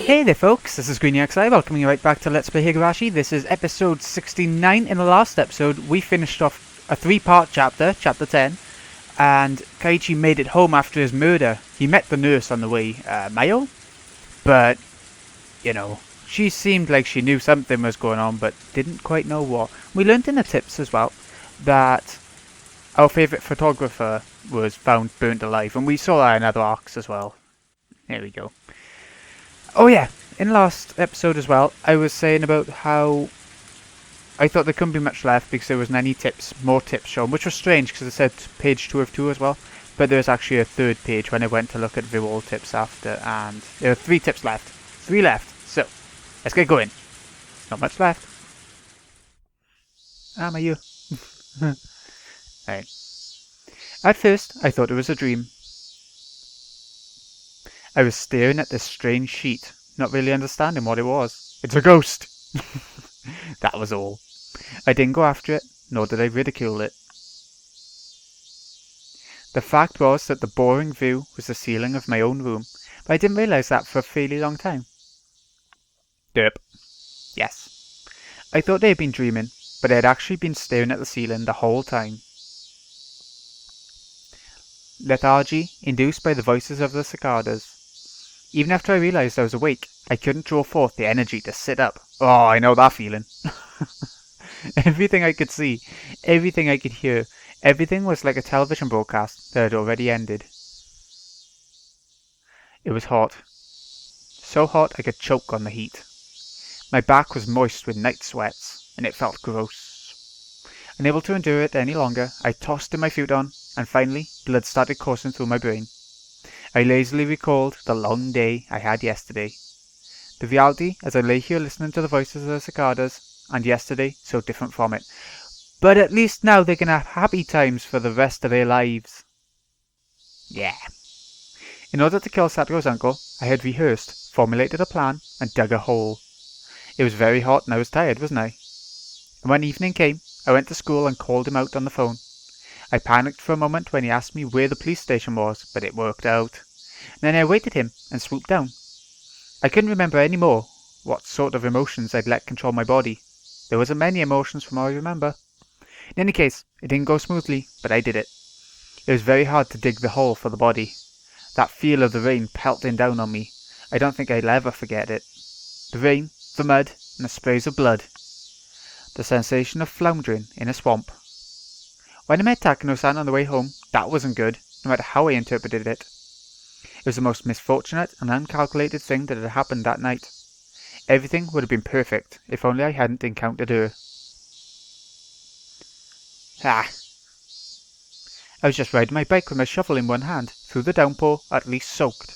Hey there folks, this is GreenXI, welcoming you right back to Let's Play Higurashi. This is episode 69. In the last episode, we finished off a three-part chapter, chapter 10, and Keiichi made it home after his murder. He met the nurse on the way, Mayo? But, you know, she seemed like she knew something was going on, but didn't quite know what. We learned in the tips as well that our favourite photographer was found burnt alive, and we saw that in other arcs as well. There we go. Oh yeah, in last episode as well, I was saying about how I thought there couldn't be much left because there wasn't any tips, more tips shown, which was strange because it said page 2 of 2 as well, but there's actually a third page when I went to look at view all tips after, and there are 3 tips left. 3 left, so let's get going. Not much left. My you. Right. At first, I thought it was a dream. I was staring at this strange sheet, not really understanding what it was. It's a ghost! That was all. I didn't go after it, nor did I ridicule it. The fact was that the boring view was the ceiling of my own room, but I didn't realise that for a fairly long time. Derp. Yes. I thought I had been dreaming, but I had actually been staring at the ceiling the whole time. Lethargy, induced by the voices of the cicadas. Even after I realised I was awake, I couldn't draw forth the energy to sit up. Oh, I know that feeling. Everything I could see, everything I could hear, everything was like a television broadcast that had already ended. It was hot. So hot I could choke on the heat. My back was moist with night sweats, and it felt gross. Unable to endure it any longer, I tossed in my futon, and finally, blood started coursing through my brain. I lazily recalled the long day I had yesterday. The reality as I lay here listening to the voices of the cicadas, and yesterday so different from it. But at least now they can have happy times for the rest of their lives. Yeah. In order to kill Satoru's uncle, I had rehearsed, formulated a plan, and dug a hole. It was very hot and I was tired, wasn't I? And when evening came, I went to school and called him out on the phone. I panicked for a moment when he asked me where the police station was, but it worked out. Then I awaited him and swooped down. I couldn't remember any more what sort of emotions I'd let control my body. There wasn't many emotions from all I remember. In any case, it didn't go smoothly, but I did it. It was very hard to dig the hole for the body. That feel of the rain pelting down on me, I don't think I'll ever forget it. The rain, the mud, and the sprays of blood. The sensation of floundering in a swamp. When I met Takano-san on the way home, that wasn't good, no matter how I interpreted it. It was the most misfortunate and uncalculated thing that had happened that night. Everything would have been perfect if only I hadn't encountered her. I was just riding my bike with my shovel in one hand, through the downpour, at least soaked.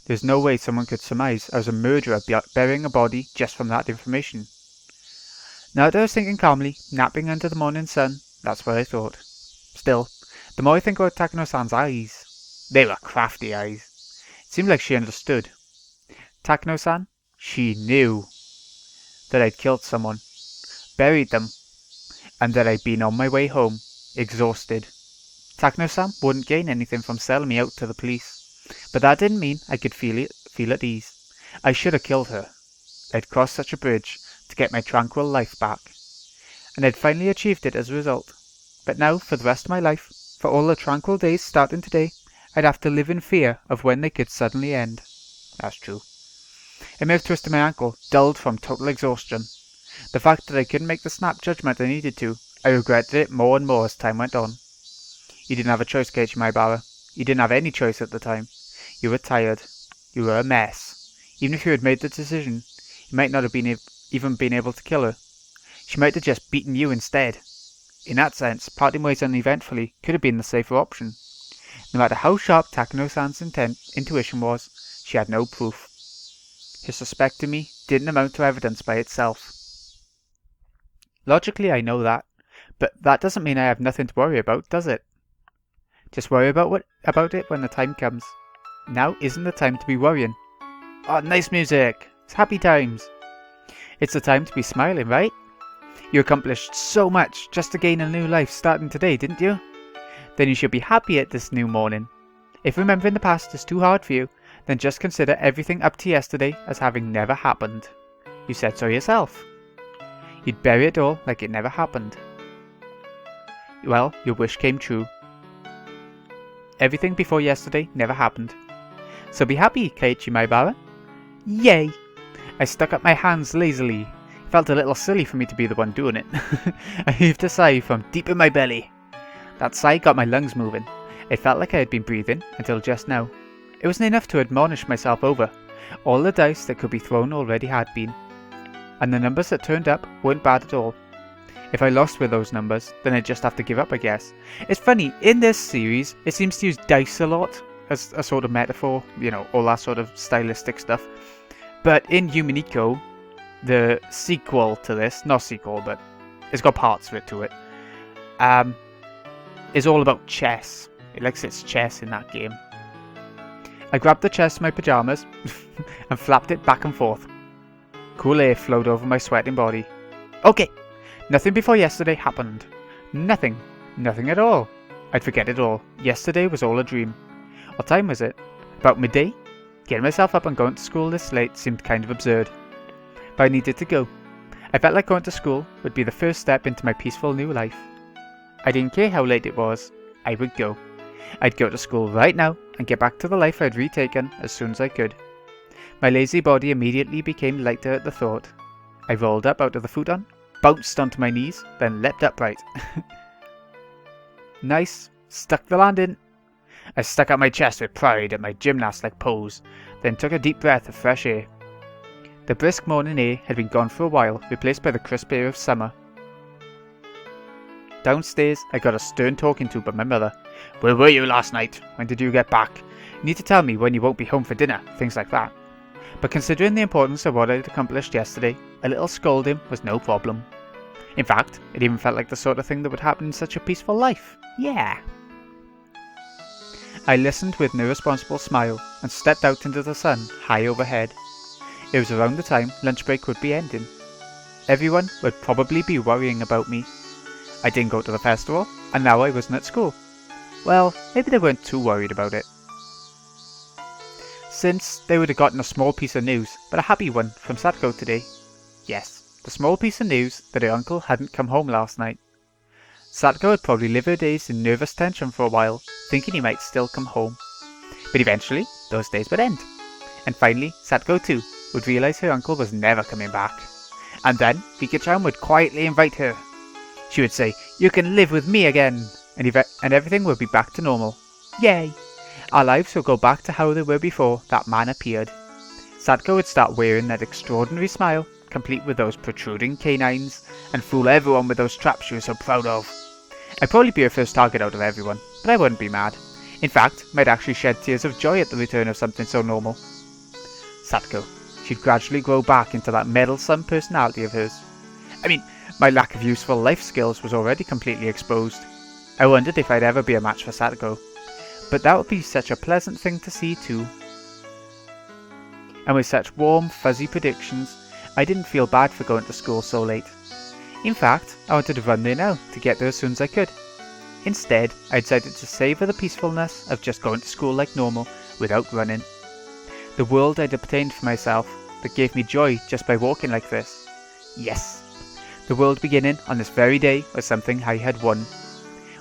There's no way someone could surmise I was a murderer burying a body just from that information. Now that I was thinking calmly, napping under the morning sun, that's what I thought. Still, the more I think about Takano-san's eyes, they were crafty eyes. It seemed like she understood. Takano-san, she knew that I'd killed someone, buried them, and that I'd been on my way home, exhausted. Takano-san wouldn't gain anything from selling me out to the police, but that didn't mean I could feel at ease. I should have killed her. I'd crossed such a bridge to get my tranquil life back, and I'd finally achieved it as a result. But now, for the rest of my life, for all the tranquil days starting today, I'd have to live in fear of when they could suddenly end. That's true. I may have twisted my ankle, dulled from total exhaustion. The fact that I couldn't make the snap judgment I needed to, I regretted it more and more as time went on. You didn't have a choice, Keiichi Maebara. You didn't have any choice at the time. You were tired. You were a mess. Even if you had made the decision, you might not have even been able to kill her. She might have just beaten you instead. In that sense, parting ways uneventfully could have been the safer option. No matter how sharp Takano-san's intuition was, she had no proof. Her suspecting me didn't amount to evidence by itself. Logically, I know that, but that doesn't mean I have nothing to worry about, does it? Just worry about it when the time comes. Now isn't the time to be worrying. Oh, nice music! It's happy times! It's the time to be smiling, right? You accomplished so much just to gain a new life starting today, didn't you? Then you should be happy at this new morning. If remembering the past is too hard for you, then just consider everything up to yesterday as having never happened. You said so yourself. You'd bury it all like it never happened. Well, your wish came true. Everything before yesterday never happened. So be happy, Keiichi Maebara. Yay! I stuck up my hands lazily. It felt a little silly for me to be the one doing it. I heaved a sigh from deep in my belly. That sigh got my lungs moving. It felt like I had been breathing until just now. It wasn't enough to admonish myself over. All the dice that could be thrown already had been. And the numbers that turned up weren't bad at all. If I lost with those numbers, then I'd just have to give up, I guess. It's funny, in this series, it seems to use dice a lot as a sort of metaphor, you know, all that sort of stylistic stuff. But in Humaniko, the sequel to this, not sequel, but it's got parts of it to it, is all about chess. It likes its chess in that game. I grabbed the chest in my pyjamas and flapped it back and forth. Cool air flowed over my sweating body. Okay, nothing before yesterday happened. Nothing. Nothing at all. I'd forget it all. Yesterday was all a dream. What time was it? About midday? Getting myself up and going to school this late seemed kind of absurd. But I needed to go. I felt like going to school would be the first step into my peaceful new life. I didn't care how late it was. I would go. I'd go to school right now and get back to the life I'd retaken as soon as I could. My lazy body immediately became lighter at the thought. I rolled up out of the futon, bounced onto my knees, then leapt upright. Nice. Stuck the landing. I stuck out my chest with pride at my gymnast-like pose, then took a deep breath of fresh air. The brisk morning air had been gone for a while, replaced by the crisp air of summer. Downstairs, I got a stern talking to by my mother. Where were you last night? When did you get back? You need to tell me when you won't be home for dinner, things like that. But considering the importance of what I'd accomplished yesterday, a little scolding was no problem. In fact, it even felt like the sort of thing that would happen in such a peaceful life. Yeah. I listened with an irresponsible smile and stepped out into the sun high overhead. It was around the time lunch break would be ending. Everyone would probably be worrying about me. I didn't go to the festival, and now I wasn't at school. Well, maybe they weren't too worried about it. Since they would have gotten a small piece of news, but a happy one, from Satoko today. Yes, the small piece of news that her uncle hadn't come home last night. Satoko would probably live her days in nervous tension for a while, thinking he might still come home. But eventually, those days would end. And finally, Satoko too would realise her uncle was never coming back. And then, Rika-chan would quietly invite her. She would say, "You can live with me again," and everything would be back to normal. Yay! Our lives would go back to how they were before that man appeared. Satoko would start wearing that extraordinary smile, complete with those protruding canines, and fool everyone with those traps she was so proud of. I'd probably be her first target out of everyone, but I wouldn't be mad. In fact, might actually shed tears of joy at the return of something so normal. Satoko. She'd gradually grow back into that meddlesome personality of hers. I mean, my lack of useful life skills was already completely exposed. I wondered if I'd ever be a match for Satoko. But that would be such a pleasant thing to see too. And with such warm, fuzzy predictions, I didn't feel bad for going to school so late. In fact, I wanted to run there now to get there as soon as I could. Instead, I decided to savour the peacefulness of just going to school like normal, without running. The world I'd obtained for myself that gave me joy just by walking like this. Yes! The world beginning on this very day was something I had won.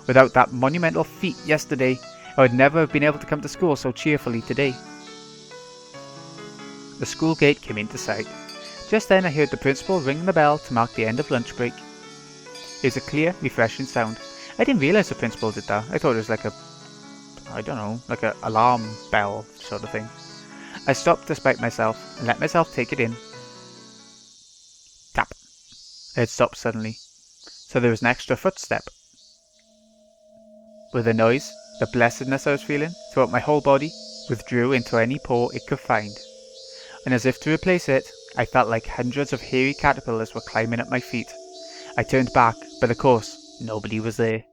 Without that monumental feat yesterday, I would never have been able to come to school so cheerfully today. The school gate came into sight. Just then I heard the principal ring the bell to mark the end of lunch break. It was a clear, refreshing sound. I didn't realise the principal did that. I thought it was like like an alarm bell sort of thing. I stopped despite myself and let myself take it in. Tap. It had stopped suddenly, so there was an extra footstep. With the noise, the blessedness I was feeling throughout my whole body withdrew into any pore it could find, and as if to replace it, I felt like hundreds of hairy caterpillars were climbing up my feet. I turned back, but of course, nobody was there.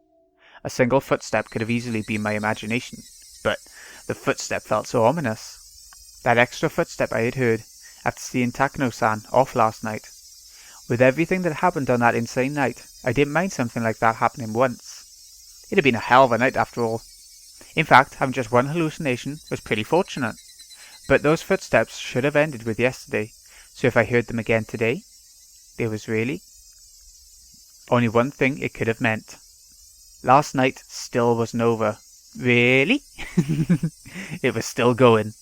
A single footstep could have easily been my imagination, but the footstep felt so ominous. That extra footstep I had heard after seeing Takano-san off last night. With everything that happened on that insane night, I didn't mind something like that happening once. It had been a hell of a night after all. In fact, having just one hallucination was pretty fortunate. But those footsteps should have ended with yesterday, so if I heard them again today, there was really only one thing it could have meant. Last night still wasn't over. Really? It was still going.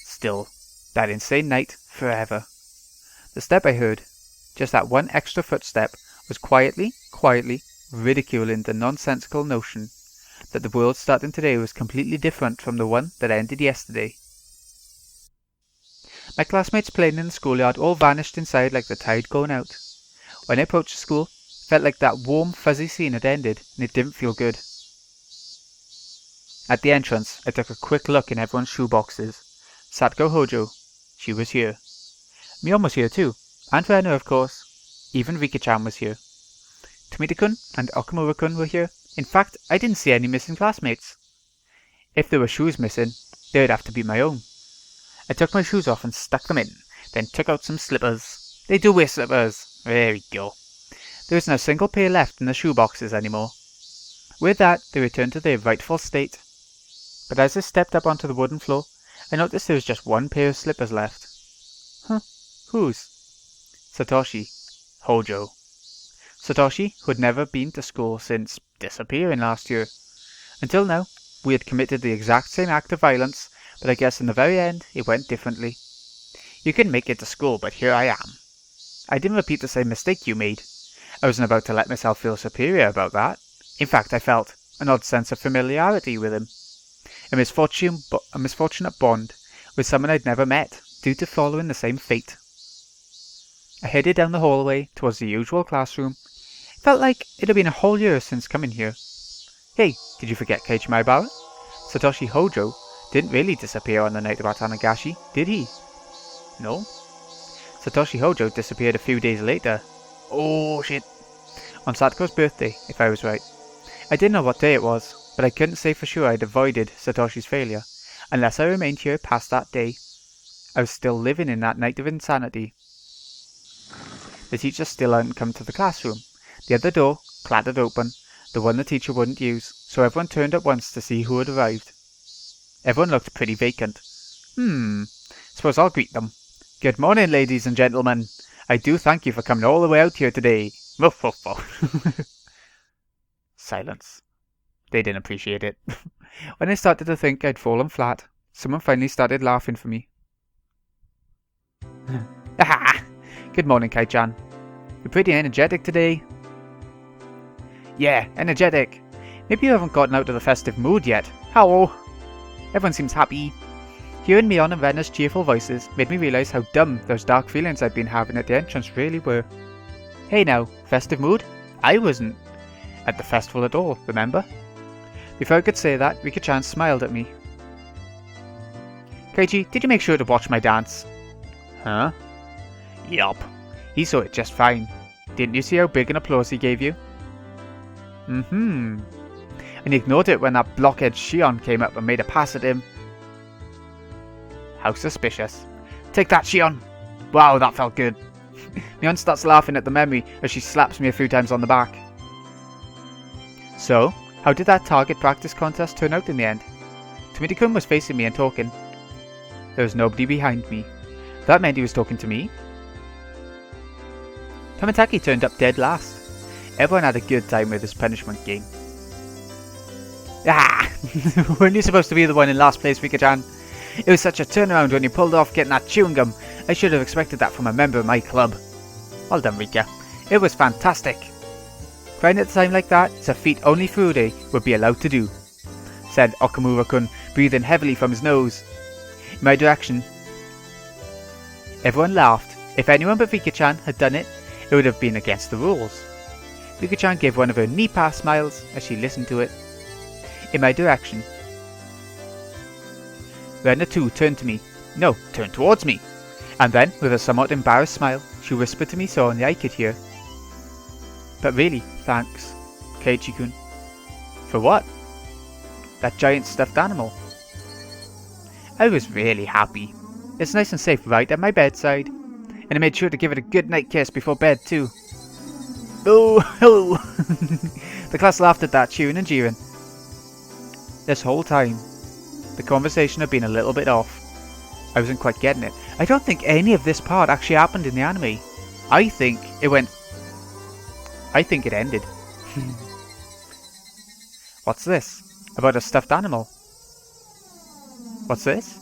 Still, that insane night forever. The step I heard, just that one extra footstep, was quietly ridiculing the nonsensical notion that the world starting today was completely different from the one that ended yesterday. My classmates playing in the schoolyard all vanished inside like the tide going out. When I approached the school, it felt like that warm, fuzzy scene had ended, and it didn't feel good. At the entrance, I took a quick look in everyone's shoeboxes. Satoko Hojo, she was here. Mion was here too, and Rena, of course. Even Rika-chan was here. Tomita-kun and Okamura-kun were here. In fact, I didn't see any missing classmates. If there were shoes missing, they would have to be my own. I took my shoes off and stuck them in, then took out some slippers. They do wear slippers. There we go. There isn't a single pair left in the shoeboxes anymore. With that, they returned to their rightful state. But as I stepped up onto the wooden floor, I noticed there was just one pair of slippers left. Huh? Whose? Satoshi. Hojo. Satoshi, who had never been to school since disappearing last year. Until now, we had committed the exact same act of violence, but I guess in the very end, it went differently. You couldn't make it to school, but here I am. I didn't repeat the same mistake you made. I wasn't about to let myself feel superior about that. In fact, I felt an odd sense of familiarity with him. A misfortunate bond with someone I'd never met, due to following the same fate. I headed down the hallway towards the usual classroom. It felt like it had been a whole year since coming here. Hey, did you forget Keiichi Maebara? Satoshi Hojo didn't really disappear on the night of Atanagashi, did he? No. Satoshi Hojo disappeared a few days later. Oh shit. On Satoko's birthday, if I was right. I didn't know what day it was, but I couldn't say for sure I'd avoided Satoshi's failure. Unless I remained here past that day, I was still living in that night of insanity. The teacher still hadn't come to the classroom. The other door clattered open, the one the teacher wouldn't use, so everyone turned at once to see who had arrived. Everyone looked pretty vacant. Suppose I'll greet them. Good morning, ladies and gentlemen. I do thank you for coming all the way out here today. Woof woof woof. Silence. They didn't appreciate it. When I started to think I'd fallen flat, someone finally started laughing for me. Aha! Good morning, Kai-chan. You're pretty energetic today. Yeah, energetic. Maybe you haven't gotten out of the festive mood yet. Hello. Everyone seems happy. Hearing Mion and Rena's cheerful voices made me realise how dumb those dark feelings I'd been having at the entrance really were. Hey now, festive mood? I wasn't at the festival at all, remember? Before I could say that, Rika-chan smiled at me. Keiichi, did you make sure to watch my dance? Huh? Yup. He saw it just fine. Didn't you see how big an applause he gave you? And he ignored it when that blockhead Shion came up and made a pass at him. How suspicious. Take that, Shion! Wow, that felt good. Mion starts laughing at the memory as she slaps me a few times on the back. So, how did that target practice contest turn out in the end? Tomita-kun was facing me and talking. There was nobody behind me. That meant he was talking to me. Tomitaki turned up dead last. Everyone had a good time with this punishment game. Ah! Weren't you supposed to be the one in last place, Rika-chan? It was such a turnaround when you pulled off getting that chewing gum. I should have expected that from a member of my club. Well done, Rika. It was fantastic. Crying at a time like that is a feat only Furude would be allowed to do, said Okamura-kun, breathing heavily from his nose. In my direction, everyone laughed. If anyone but Rika-chan had done it, it would have been against the rules. Rika-chan gave one of her knee-pass smiles as she listened to it. In my direction, Rena too turned to me. No, turned towards me. And then, with a somewhat embarrassed smile, she whispered to me so only I could hear. But really, thanks, Keiichi-kun. For what? That giant stuffed animal. I was really happy. It's nice and safe right at my bedside. And I made sure to give it a good night kiss before bed too. Oh! The class laughed at that, cheering and jeering. This whole time, the conversation had been a little bit off. I wasn't quite getting it. I don't think any of this part actually happened in the anime. I think it ended. What's this? About a stuffed animal. What's this?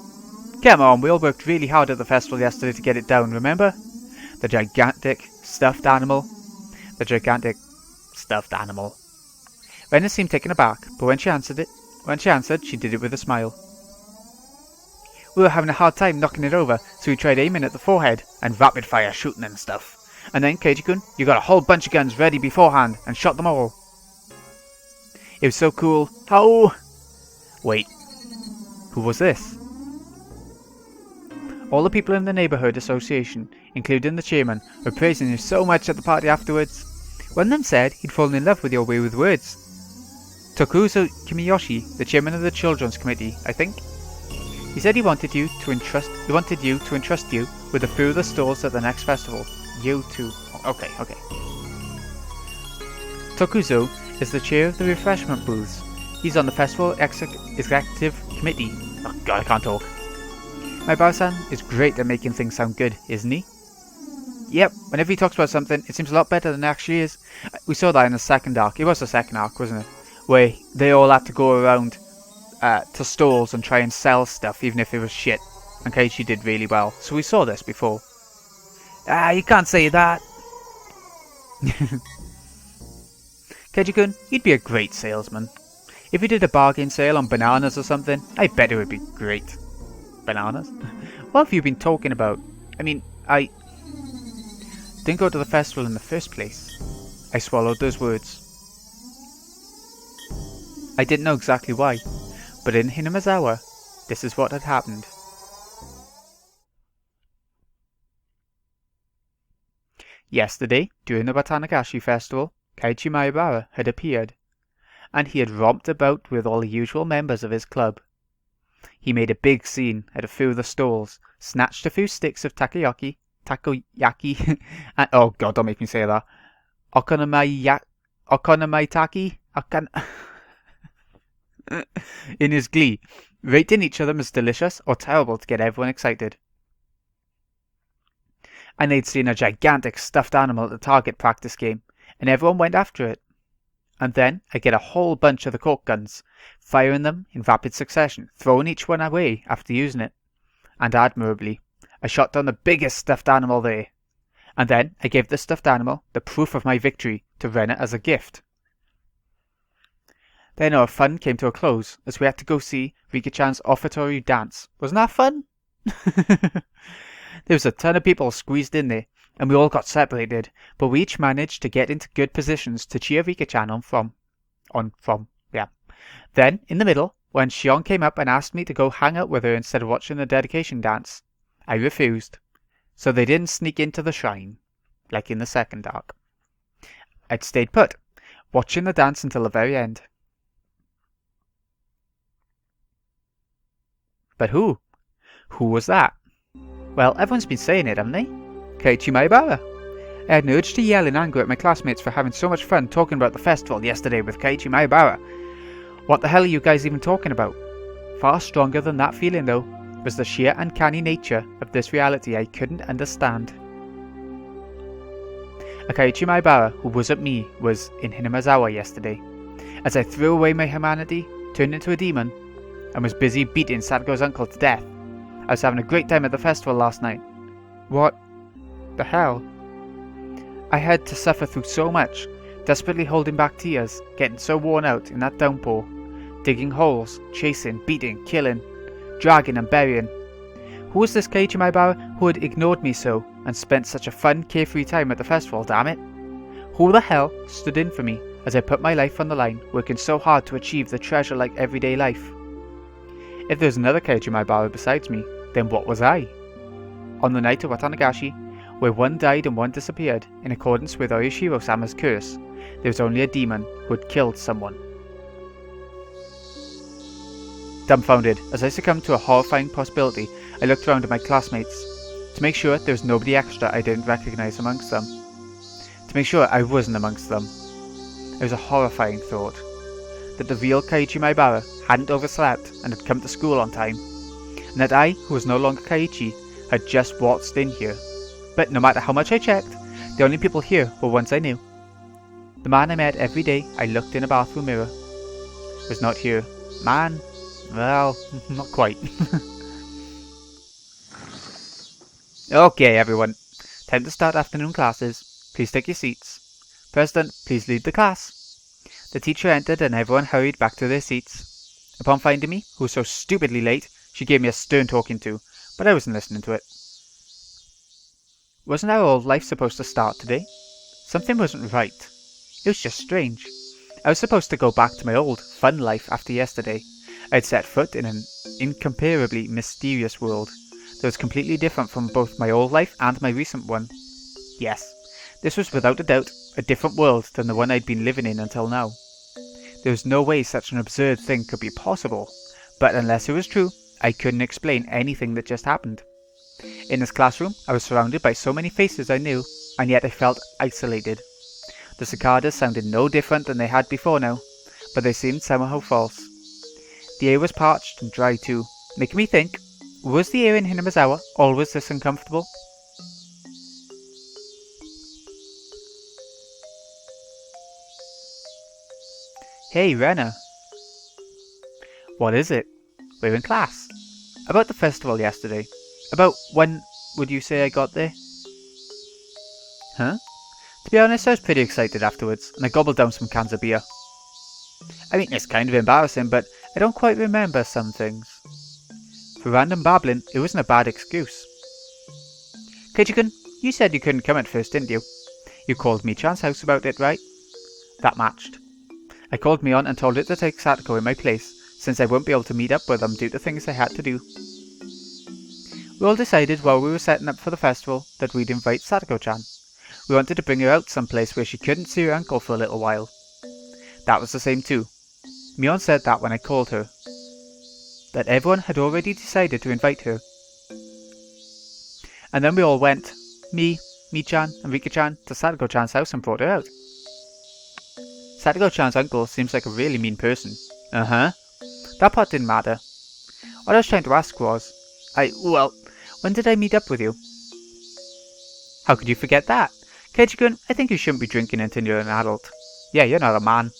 Come on, we all worked really hard at the festival yesterday to get it down, remember? The gigantic stuffed animal. The gigantic stuffed animal. Rena seemed taken aback, but when she answered, she did it with a smile. We were having a hard time knocking it over, so we tried aiming at the forehead and rapid fire shooting and stuff. And then, Keiichi-kun, you got a whole bunch of guns ready beforehand and shot them all. It was so cool. How? Wait. Who was this? All the people in the neighbourhood association, including the chairman, were praising you so much at the party afterwards. One of them said he'd fallen in love with your way with words. Tokuzo Kimiyoshi, the chairman of the children's committee, I think. He said he wanted you to entrust you with a few of the stalls at the next festival. You too. Okay. Tokuzo is the chair of the refreshment booths. He's on the festival executive committee. Oh god, I can't talk. Maebara-san is great at making things sound good, isn't he? Yep, whenever he talks about something, it seems a lot better than it actually is. We saw that in the second arc. It was the second arc, wasn't it? Where they all had to go around to stalls and try and sell stuff, even if it was shit. And Keiichi did really well. So we saw this before. Ah, you can't say that. Keiichi-kun, you'd be a great salesman. If you did a bargain sale on bananas or something, I bet it would be great. Bananas? What have you been talking about? I mean, I didn't go to the festival in the first place. I swallowed those words. I didn't know exactly why, but in Hinamizawa, this is what had happened. Yesterday, during the Watanagashi festival, Keiichi Maebara had appeared, and he had romped about with all the usual members of his club. He made a big scene at a few of the stalls, snatched a few sticks of takoyaki, and oh god, don't make me say that. Okonomaitaki? In his glee, rating each of them as delicious or terrible to get everyone excited. And they'd seen a gigantic stuffed animal at the target practice game, and everyone went after it. And then I get a whole bunch of the cork guns, firing them in rapid succession, throwing each one away after using it. And admirably, I shot down the biggest stuffed animal there. And then I gave the stuffed animal the proof of my victory to Rena as a gift. Then our fun came to a close as we had to go see Rika-chan's offertory dance. Wasn't that fun? There was a ton of people squeezed in there, and we all got separated, but we each managed to get into good positions to cheer Rika-chan on from. Then, in the middle, when Shion came up and asked me to go hang out with her instead of watching the dedication dance, I refused. So they didn't sneak into the shrine, like in the second arc. I'd stayed put, watching the dance until the very end. But who? Who was that? Well, everyone's been saying it, haven't they? Keiichi Maebara. I had an urge to yell in anger at my classmates for having so much fun talking about the festival yesterday with Keiichi Maebara. What the hell are you guys even talking about? Far stronger than that feeling, though, was the sheer uncanny nature of this reality I couldn't understand. A Keiichi Maebara who wasn't me was in Hinamizawa yesterday, as I threw away my humanity, turned into a demon, and was busy beating Sadako's uncle to death. I was having a great time at the festival last night. What the hell? I had to suffer through so much, desperately holding back tears, getting so worn out in that downpour, digging holes, chasing, beating, killing, dragging and burying. Who was this Keiichi Maebara who had ignored me so and spent such a fun, carefree time at the festival, damn it? Who the hell stood in for me as I put my life on the line, working so hard to achieve the treasure-like everyday life? If there was another Keiichi Maebara besides me, then what was I? On the night of Watanagashi, where one died and one disappeared, in accordance with Oishiro-sama's curse, there was only a demon who had killed someone. Dumbfounded, as I succumbed to a horrifying possibility, I looked around at my classmates, to make sure there was nobody extra I didn't recognise amongst them. To make sure I wasn't amongst them. It was a horrifying thought, that the real Keiichi Maebara hadn't overslept and had come to school on time, and that I, who was no longer Keiichi, had just waltzed in here. But no matter how much I checked, the only people here were ones I knew. The man I met every day I looked in a bathroom mirror was not here. Man, well, not quite. Okay, everyone. Time to start afternoon classes. Please take your seats. President, please lead the class. The teacher entered and everyone hurried back to their seats. Upon finding me, who was so stupidly late, she gave me a stern talking to, but I wasn't listening to it. Wasn't our old life supposed to start today? Something wasn't right. It was just strange. I was supposed to go back to my old, fun life after yesterday. I had set foot in an incomparably mysterious world that was completely different from both my old life and my recent one. Yes, this was without a doubt a different world than the one I'd been living in until now. There was no way such an absurd thing could be possible, but unless it was true, I couldn't explain anything that just happened. In this classroom, I was surrounded by so many faces I knew, and yet I felt isolated. The cicadas sounded no different than they had before now, but they seemed somehow false. The air was parched and dry too, making me think, was the air in Hinamizawa always this uncomfortable? Hey, Rena. What is it? We're in class. About the festival yesterday. About when would you say I got there? Huh? To be honest, I was pretty excited afterwards, and I gobbled down some cans of beer. I mean, it's kind of embarrassing, but I don't quite remember some things. For random babbling, it wasn't a bad excuse. Keiichi-kun, you said you couldn't come at first, didn't you? You called Mi-chan's house about it, right? That matched. I called Mion and told it to take Satoko in my place, since I won't be able to meet up with them due to things I had to do. We all decided while we were setting up for the festival that we'd invite Satoko-chan. We wanted to bring her out someplace where she couldn't see her uncle for a little while. That was the same too. Mion said that when I called her. That everyone had already decided to invite her. And then we all went, me, Mi-chan and Rika-chan, to Satoko-chan's house and brought her out. Satoko-chan's uncle seems like a really mean person. Uh-huh. That part didn't matter. What I was trying to ask was, when did I meet up with you? How could you forget that? Keiichi-kun, I think you shouldn't be drinking until you're an adult. Yeah, you're not a man.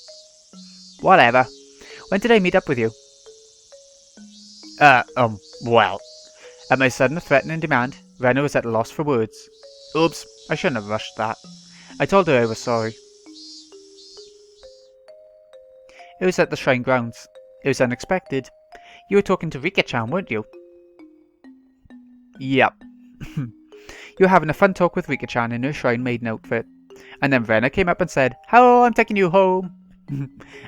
Whatever. When did I meet up with you? Well. At my sudden threatening demand, Rena was at a loss for words. Oops, I shouldn't have rushed that. I told her I was sorry. It was at the shrine grounds. It was unexpected. You were talking to Rika-chan, weren't you? Yep. You were having a fun talk with Rika-chan in her shrine maiden outfit. And then Rena came up and said, "Hello, I'm taking you home."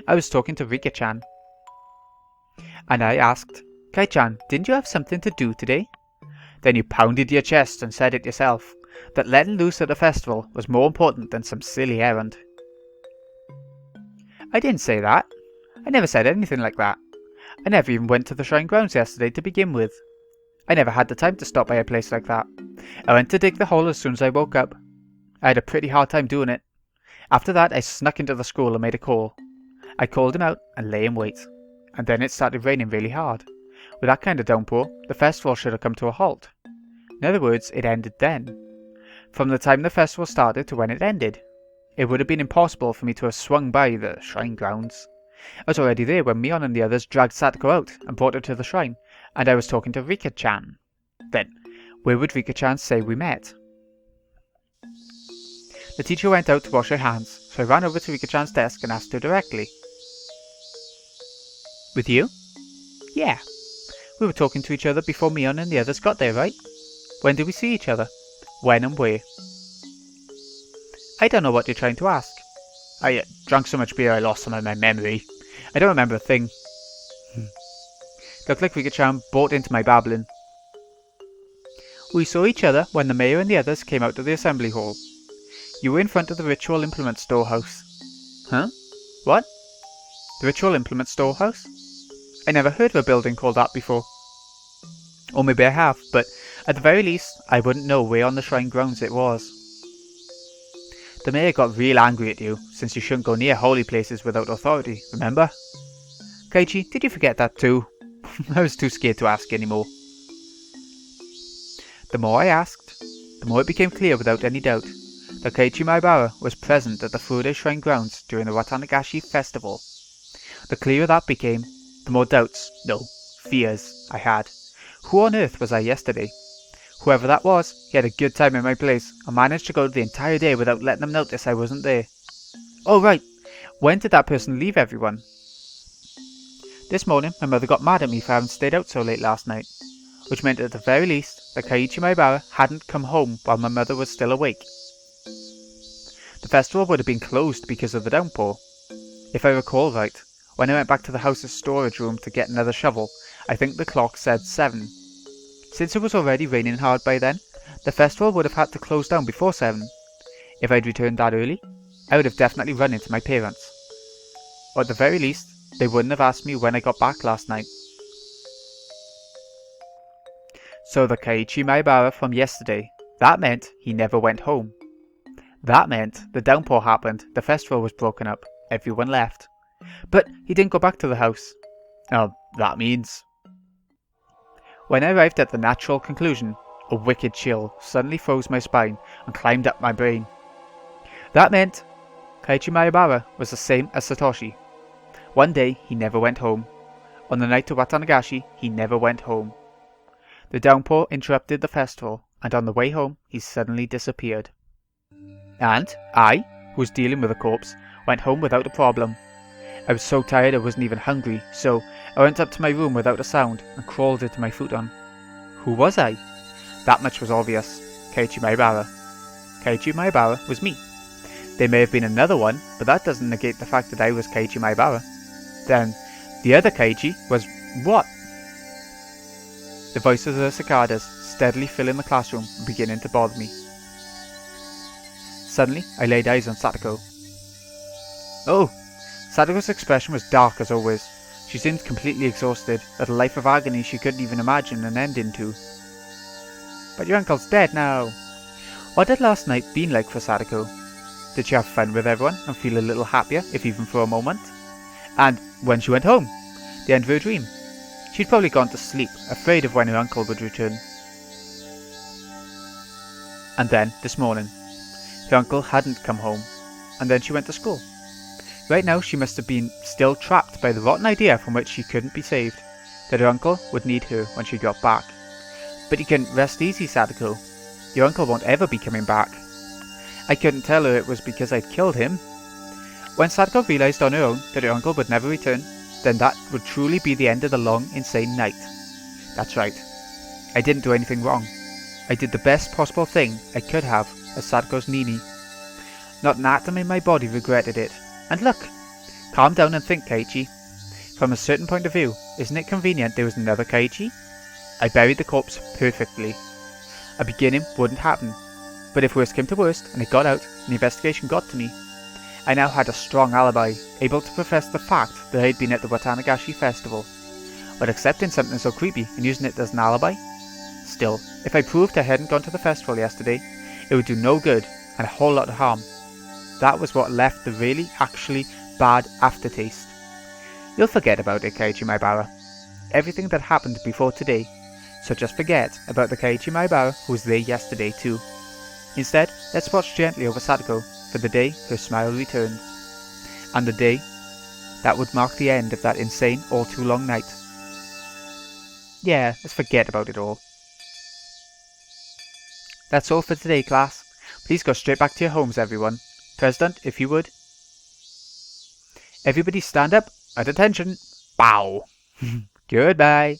I was talking to Rika-chan. And I asked, "Kai-chan, didn't you have something to do today?" Then you pounded your chest and said it yourself, that letting loose at the festival was more important than some silly errand. I didn't say that. I never said anything like that. I never even went to the shrine grounds yesterday to begin with. I never had the time to stop by a place like that. I went to dig the hole as soon as I woke up. I had a pretty hard time doing it. After that, I snuck into the school and made a call. I called him out and lay in wait. And then it started raining really hard. With that kind of downpour, the festival should have come to a halt. In other words, it ended then. From the time the festival started to when it ended. It would have been impossible for me to have swung by the shrine grounds. I was already there when Mion and the others dragged Satoko out and brought her to the shrine, and I was talking to Rika-chan. Then, where would Rika-chan say we met? The teacher went out to wash her hands, so I ran over to Rika-chan's desk and asked her directly. With you? Yeah. We were talking to each other before Mion and the others got there, right? When did we see each other? When and where? I don't know what you're trying to ask. I drank so much beer I lost some of my memory. I don't remember a thing. Looked like Rika-chan bought into my babbling. We saw each other when the mayor and the others came out to the assembly hall. You were in front of the ritual implement storehouse. Huh? What? The ritual implement storehouse? I never heard of a building called that before. Or maybe I have, but at the very least, I wouldn't know where on the shrine grounds it was. The mayor got real angry at you, since you shouldn't go near holy places without authority, remember? Keiichi, did you forget that too? I was too scared to ask anymore. The more I asked, the more it became clear without any doubt that Keiichi Maebara was present at the Fude Shrine grounds during the Watanagashi festival. The clearer that became, the more doubts, no, fears, I had. Who on earth was I yesterday? Whoever that was, he had a good time in my place and managed to go the entire day without letting them notice I wasn't there. Oh right, when did that person leave everyone? This morning my mother got mad at me for having stayed out so late last night, which meant at the very least that Keiichi Maebara hadn't come home while my mother was still awake. The festival would have been closed because of the downpour. If I recall right, when I went back to the house's storage room to get another shovel, I think the clock said 7. Since it was already raining hard by then, the festival would have had to close down before 7. If I'd returned that early, I would have definitely run into my parents. Or at the very least, they wouldn't have asked me when I got back last night. So the Keiichi Maebara from yesterday, that meant he never went home. That meant the downpour happened, the festival was broken up, everyone left. But he didn't go back to the house. Oh, that means... When I arrived at the natural conclusion, a wicked chill suddenly froze my spine and climbed up my brain. That meant Keiichi Maebara was the same as Satoshi. One day he never went home. On the night of Watanagashi, he never went home. The downpour interrupted the festival, and on the way home he suddenly disappeared. And I, who was dealing with a corpse, went home without a problem. I was so tired I wasn't even hungry, so I went up to my room without a sound and crawled into my futon. Who was I? That much was obvious. Keiichi Maebara. Keiichi Maebara was me. There may have been another one, but that doesn't negate the fact that I was Keiichi Maebara. Then, the other Keiichi was what? The voices of the cicadas steadily filling the classroom and beginning to bother me. Suddenly, I laid eyes on Satoko. Oh! Satoko's expression was dark as always. She seemed completely exhausted, at a life of agony she couldn't even imagine an ending to. But your uncle's dead now. What had last night been like for Satoko? Did she have fun with everyone and feel a little happier, if even for a moment? And when she went home, the end of her dream, she'd probably gone to sleep, afraid of when her uncle would return. And then, this morning, her uncle hadn't come home, and then she went to school. Right now she must have been still trapped by the rotten idea from which she couldn't be saved, that her uncle would need her when she got back. But you can rest easy, Satoko. Your uncle won't ever be coming back. I couldn't tell her it was because I'd killed him. When Satoko realised on her own that her uncle would never return, then that would truly be the end of the long, insane night. That's right. I didn't do anything wrong. I did the best possible thing I could have as Satoko's Nini. Not an atom in my body regretted it. And look, calm down and think, Keiichi. From a certain point of view, isn't it convenient there was another Keiichi? I buried the corpse perfectly. A beginning wouldn't happen, but if worst came to worst and it got out and the investigation got to me, I now had a strong alibi, able to profess the fact that I had been at the Watanagashi festival. But accepting something so creepy and using it as an alibi? Still, if I proved I hadn't gone to the festival yesterday, it would do no good and a whole lot of harm. That was what left the really, actually bad aftertaste. You'll forget about it, Keiichi Maebara. Everything that happened before today, so just forget about the Keiichi Maebara who was there yesterday too. Instead, let's watch gently over Satoko for the day her smile returns. And the day that would mark the end of that insane, all too long night. Yeah, let's forget about it all. That's all for today, class. Please go straight back to your homes, everyone. President, if you would. Everybody stand up. At attention. Bow. Goodbye.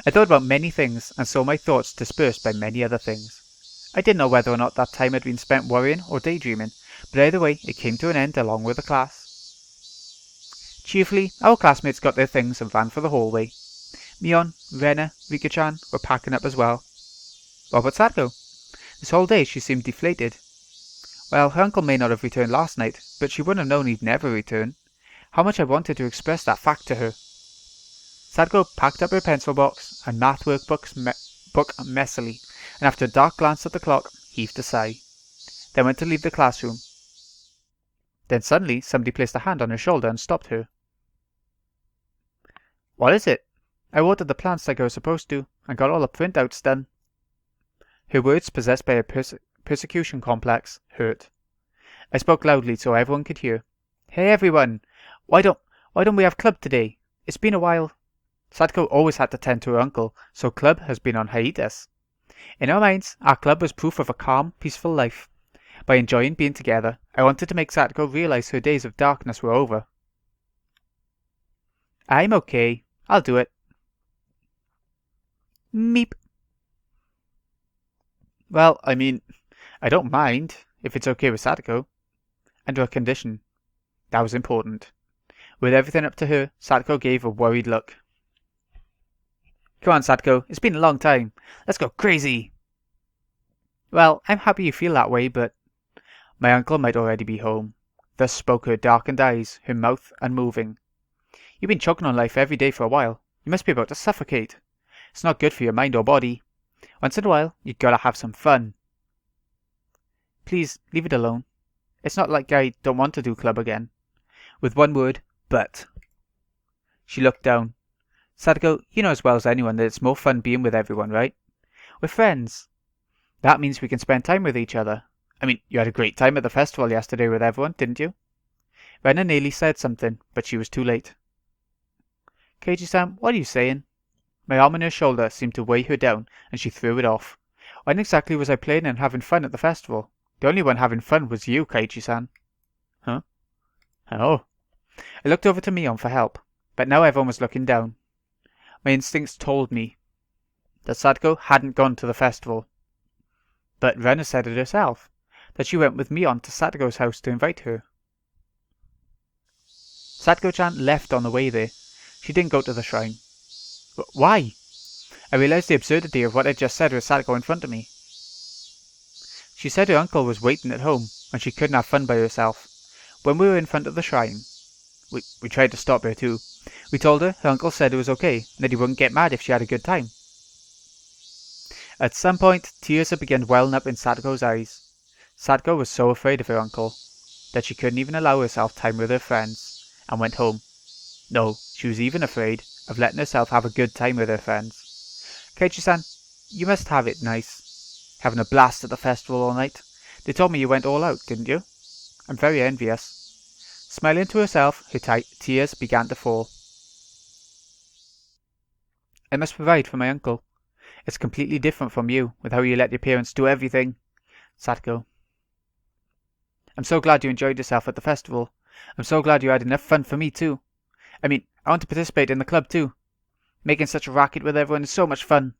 I thought about many things and saw my thoughts dispersed by many other things. I didn't know whether or not that time had been spent worrying or daydreaming, but either way it came to an end along with the class. Cheerfully, our classmates got their things and ran for the hallway. Mion, Rena, Rika-chan were packing up as well. What about Satoko? This whole day she seemed deflated. Well, her uncle may not have returned last night, but she wouldn't have known he'd never return. How much I wanted to express that fact to her. Satoko packed up her pencil box and math workbook messily, and after a dark glance at the clock, heaved a sigh. Then went to leave the classroom. Then suddenly somebody placed a hand on her shoulder and stopped her. What is it? I watered the plants like I was supposed to, and got all the printouts done. Her words, possessed by a persecution complex, hurt. I spoke loudly so everyone could hear. Hey everyone! Why don't we have club today? It's been a while. Sadako always had to tend to her uncle, so club has been on hiatus. In our minds, our club was proof of a calm, peaceful life. By enjoying being together, I wanted to make Sadako realize her days of darkness were over. I'm okay. I'll do it. Meep. Well, I mean, I don't mind, if it's okay with Sadako. Under a condition. That was important. With everything up to her, Sadako gave a worried look. Come on, Sadako, it's been a long time. Let's go crazy! Well, I'm happy you feel that way, but... My uncle might already be home. Thus spoke her darkened eyes, her mouth unmoving. You've been choking on life every day for a while. You must be about to suffocate. It's not good for your mind or body. Once in a while, you gotta have some fun. Please, leave it alone. It's not like I don't want to do club again. With one word, but. She looked down. Sadako, you know as well as anyone that it's more fun being with everyone, right? We're friends. That means we can spend time with each other. I mean, you had a great time at the festival yesterday with everyone, didn't you? Rena nearly said something, but she was too late. Keiichi-san, what are you saying? My arm on her shoulder seemed to weigh her down, and she threw it off. When exactly was I playing and having fun at the festival? The only one having fun was you, Keiichi-san. Huh? Oh. I looked over to Mion for help, but now everyone was looking down. My instincts told me that Sadako hadn't gone to the festival. But Rena said it herself, that she went with Mion to Sadako's house to invite her. Sadako-chan left on the way there. She didn't go to the shrine. Why? I realized the absurdity of what I just said with Sadako in front of me. She said her uncle was waiting at home, and she couldn't have fun by herself. When we were in front of the shrine, we tried to stop her too. We told her uncle said it was okay, and that he wouldn't get mad if she had a good time. At some point, tears had begun welling up in Sadako's eyes. Sadako was so afraid of her uncle, that she couldn't even allow herself time with her friends, and went home. No, she was even afraid of letting herself have a good time with her friends. Keiichi-san, you must have it nice. Having a blast at the festival all night. They told me you went all out, didn't you? I'm very envious. Smiling to herself, her tears began to fall. I must provide for my uncle. It's completely different from you, with how you let your parents do everything. Sadako. I'm so glad you enjoyed yourself at the festival. I'm so glad you had enough fun for me too. I mean, I want to participate in the club too. Making such a racket with everyone is so much fun.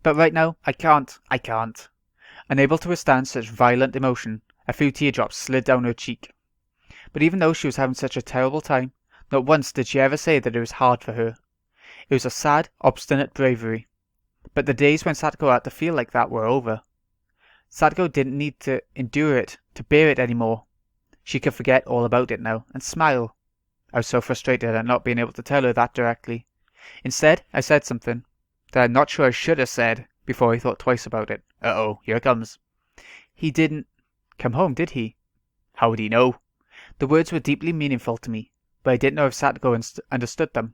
But right now, I can't. Unable to withstand such violent emotion, a few teardrops slid down her cheek. But even though she was having such a terrible time, not once did she ever say that it was hard for her. It was a sad, obstinate bravery. But the days when Sadako had to feel like that were over. Sadako didn't need to endure it, to bear it anymore. She could forget all about it now, and smile. I was so frustrated at not being able to tell her that directly. Instead, I said something that I'm not sure I should have said before I thought twice about it. Uh-oh, here it comes. He didn't come home, did he? How would he know? The words were deeply meaningful to me, but I didn't know if Sadako understood them.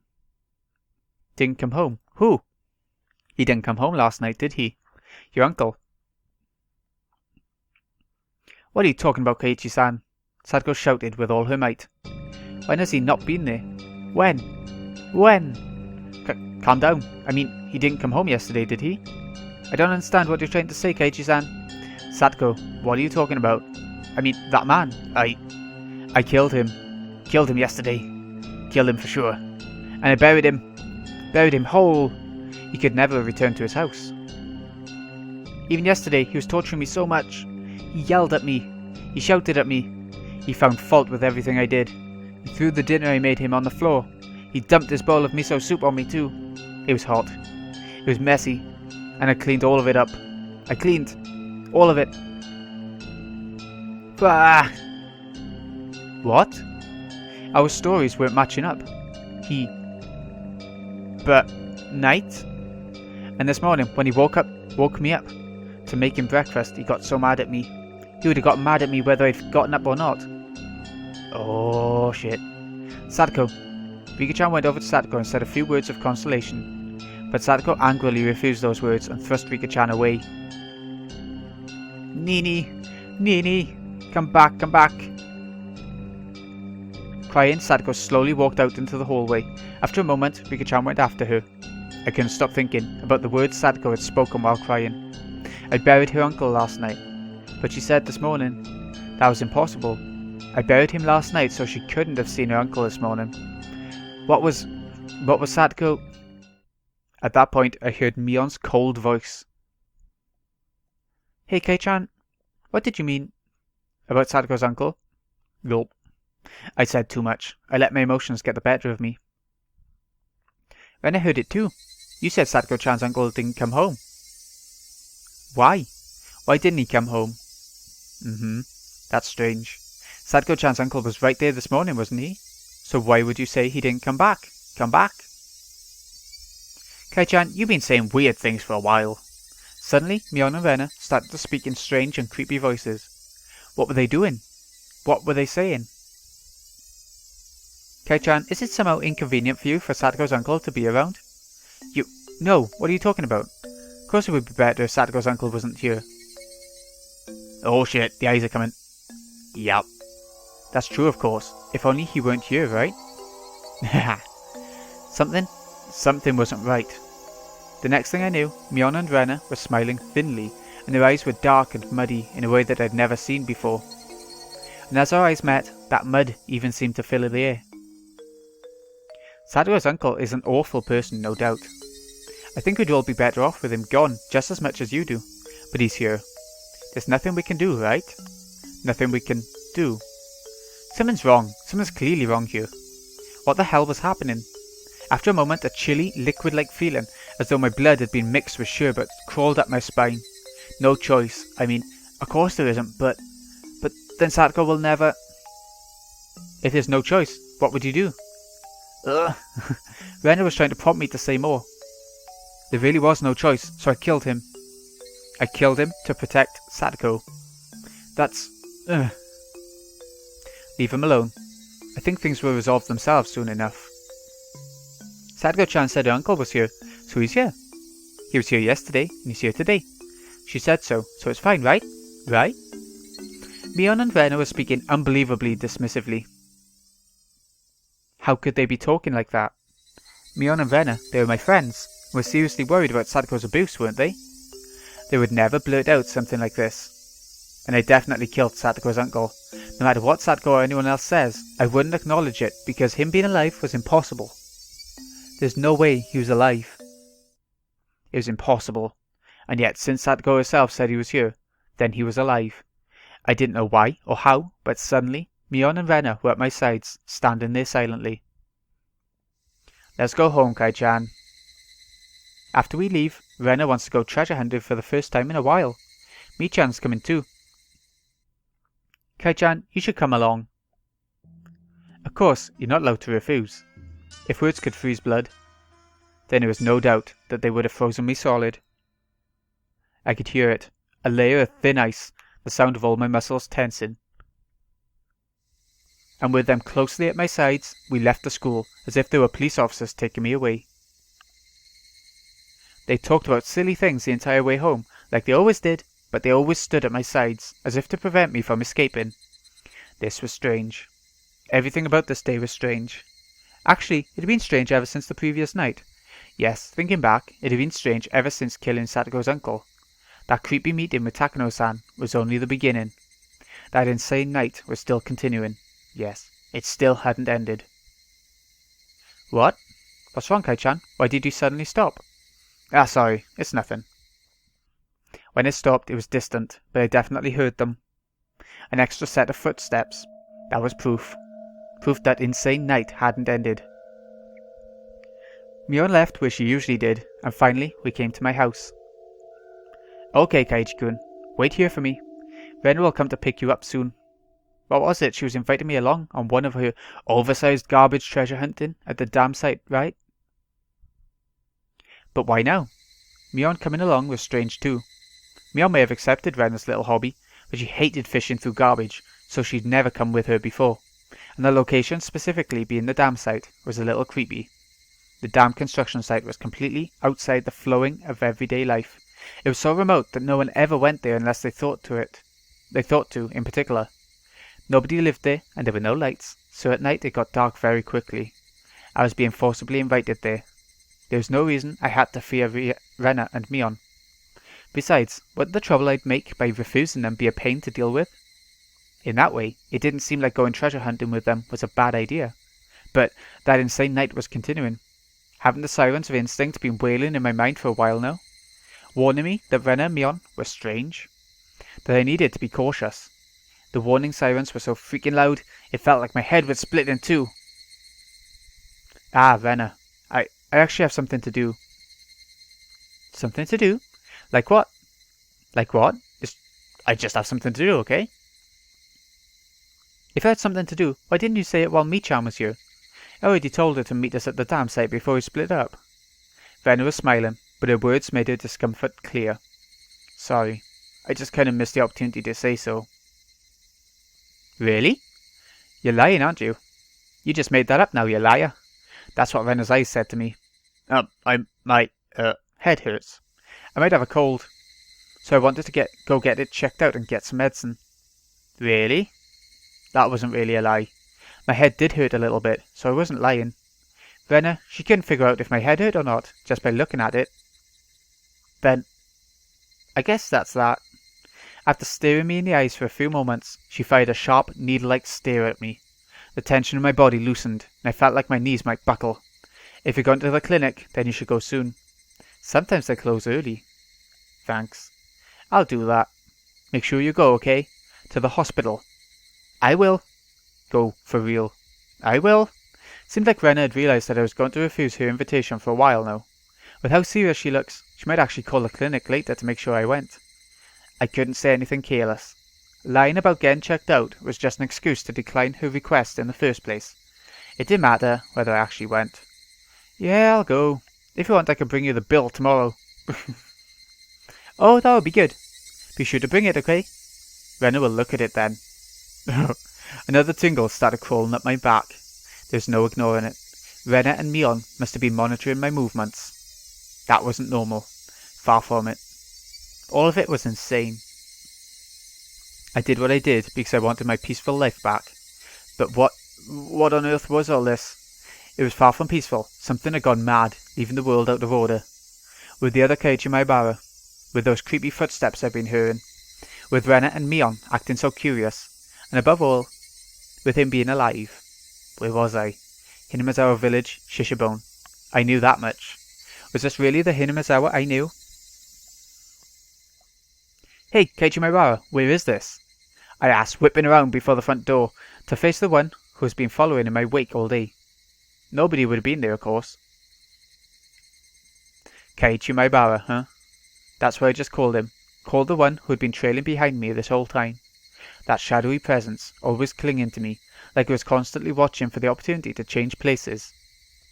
Didn't come home? Who? He didn't come home last night, did he? Your uncle. What are you talking about, Keiichi-san? Sadako shouted with all her might. When has he not been there? When? Calm down. I mean, he didn't come home yesterday, did he? I don't understand what you're trying to say, Keiichi-san. Sadako, what are you talking about? I mean, that man. I killed him. Killed him yesterday. Killed him for sure. And I buried him. Buried him whole. He could never return to his house. Even yesterday, he was torturing me so much. He yelled at me. He shouted at me. He found fault with everything I did. He threw the dinner I made him on the floor. He dumped his bowl of miso soup on me too. It was hot. It was messy. And I cleaned all of it up. I cleaned all of it. Bah! What? Our stories weren't matching up. But night? And this morning, when he woke me up to make him breakfast, he got so mad at me. He would have got mad at me whether I'd gotten up or not. Oh shit. Sadako. Rika-chan went over to Sadako and said a few words of consolation. but Sadako angrily refused those words and thrust Rika-chan away. Nini! Nini! Come back, come back! Crying, Sadako slowly walked out into the hallway. After a moment, Rika-chan went after her. I couldn't stop thinking about the words Sadako had spoken while crying. I buried her uncle last night, but she said this morning that was impossible. I buried him last night so she couldn't have seen her uncle this morning. What was Sadako? At that point, I heard Mion's cold voice. Hey Kei-chan, what did you mean about Sadako's uncle? Gulp. I said too much. I let my emotions get the better of me. When I heard it too. You said Sadako-chan's uncle didn't come home. Why? Why didn't he come home? That's strange. Sadako-chan's uncle was right there this morning, wasn't he? So why would you say he didn't come back? Come back? Kei-chan, you've been saying weird things for a while. Suddenly, Mion and Rena started to speak in strange and creepy voices. What were they doing? What were they saying? Kei-chan, is it somehow inconvenient for you for Sadako's uncle to be around? No, what are you talking about? Of course it would be better if Sadako's uncle wasn't here. Oh shit, the eyes are coming. Yup. That's true, of course. If only he weren't here, right? Something wasn't right. The next thing I knew, Mion and Rena were smiling thinly, and their eyes were dark and muddy in a way that I'd never seen before. And as our eyes met, that mud even seemed to fill the air. Sadako's uncle is an awful person, no doubt. I think we'd all be better off with him gone just as much as you do. But he's here. There's nothing we can do, right? Nothing we can do. Something's wrong. Something's clearly wrong here. What the hell was happening? After a moment, a chilly, liquid-like feeling, as though my blood had been mixed with sherbet, crawled up my spine. No choice. I mean, of course there isn't, but then Sadako will never... If there's no choice, what would you do? Ugh. Rena was trying to prompt me to say more. There really was no choice, so I killed him. I killed him to protect Sadako. That's... Ugh. Leave him alone. I think things will resolve themselves soon enough. Sadako-chan said her uncle was here, so he's here. He was here yesterday, and he's here today. She said so it's fine, right? Right? Mion and Rena were speaking unbelievably dismissively. How could they be talking like that? Mion and Rena, they were my friends, and were seriously worried about Sadako's abuse, weren't they? They would never blurt out something like this. And I definitely killed Sadako's uncle. No matter what Sadako or anyone else says, I wouldn't acknowledge it, because him being alive was impossible. There's no way he was alive. It was impossible. And yet, since Sadako herself said he was here, then he was alive. I didn't know why or how, but suddenly, Mion and Rena were at my sides, standing there silently. Let's go home, Kei-chan. After we leave, Rena wants to go treasure hunting for the first time in a while. Mi-chan's coming too. Kei-chan, you should come along. Of course, you're not allowed to refuse. If words could freeze blood, then there was no doubt that they would have frozen me solid. I could hear it, a layer of thin ice, the sound of all my muscles tensing. And with them closely at my sides, we left the school, as if there were police officers taking me away. They talked about silly things the entire way home, like they always did, but they always stood at my sides, as if to prevent me from escaping. This was strange. Everything about this day was strange. Actually, it had been strange ever since the previous night. Yes, thinking back, it had been strange ever since killing Sadako's uncle. That creepy meeting with Takano-san was only the beginning. That insane night was still continuing. Yes, it still hadn't ended. What? What's wrong, Kei-chan? Why did you suddenly stop? Sorry, it's nothing. When it stopped, it was distant, but I definitely heard them. An extra set of footsteps. That was proof. Proof that insane night hadn't ended. Mion left where she usually did, and finally we came to my house. Okay, Keiichi-kun, wait here for me. Rena will come to pick you up soon. What was it? She was inviting me along on one of her oversized garbage treasure hunting at the dam site, right? But why now? Mion coming along was strange too. Mion may have accepted Rena's little hobby, but she hated fishing through garbage, so she'd never come with her before. And the location, specifically being the dam site, was a little creepy. The damn construction site was completely outside the flowing of everyday life. It was so remote that no one ever went there unless they thought to, in particular. Nobody lived there, and there were no lights, so at night it got dark very quickly. I was being forcibly invited there. There was no reason I had to fear Rena and Mion. Besides, wouldn't the trouble I'd make by refusing them be a pain to deal with? In that way, it didn't seem like going treasure hunting with them was a bad idea. But that insane night was continuing. Haven't the sirens of instinct been wailing in my mind for a while now? Warning me that Rena and Mion were strange? That I needed to be cautious. The warning sirens were so freaking loud, it felt like my head would split in two. Ah, Rena. I actually have something to do. Something to do? Like what? Like what? I just have something to do, okay? If I had something to do, why didn't you say it while Michan was here? I already told her to meet us at the dam site before we split up. Rena was smiling, but her words made her discomfort clear. Sorry, I just kind of missed the opportunity to say so. Really? You're lying, aren't you? You just made that up now, you liar. That's what Rena's eyes said to me. My head hurts. I might have a cold. So I wanted to go get it checked out and get some medicine. Really? That wasn't really a lie. My head did hurt a little bit, so I wasn't lying. Rena, she couldn't figure out if my head hurt or not, just by looking at it. Then, I guess that's that. After staring me in the eyes for a few moments, she fired a sharp, needle-like stare at me. The tension in my body loosened, and I felt like my knees might buckle. If you're going to the clinic, then you should go soon. Sometimes they close early. Thanks. I'll do that. Make sure you go, okay? To the hospital. I will. Go, for real. I will. Seemed like Rena had realised that I was going to refuse her invitation for a while now. With how serious she looks, she might actually call the clinic later to make sure I went. I couldn't say anything careless. Lying about getting checked out was just an excuse to decline her request in the first place. It didn't matter whether I actually went. Yeah, I'll go. If you want, I can bring you the bill tomorrow. Oh, that would be good. Be sure to bring it, okay? Rena will look at it then. Another tingle started crawling up my back. There's no ignoring it. Rena and Mion must have been monitoring my movements. That wasn't normal. Far from it. All of it was insane. I did what I did because I wanted my peaceful life back. But what on earth was all this? It was far from peaceful. Something had gone mad, leaving the world out of order. With the other Keiichi Maebara, with those creepy footsteps I'd been hearing, with Rena and Mion acting so curious, and above all, with him being alive. Where was I? Hinamizawa village, Shishibone. I knew that much. Was this really the Hinamizawa I knew? Hey, Keiichi Maebara, where is this? I asked, whipping around before the front door, to face the one who has been following in my wake all day. Nobody would have been there, of course. Keiichi Maebara, huh? That's what I just called him. Called the one who had been trailing behind me this whole time. That shadowy presence, always clinging to me, like it was constantly watching for the opportunity to change places.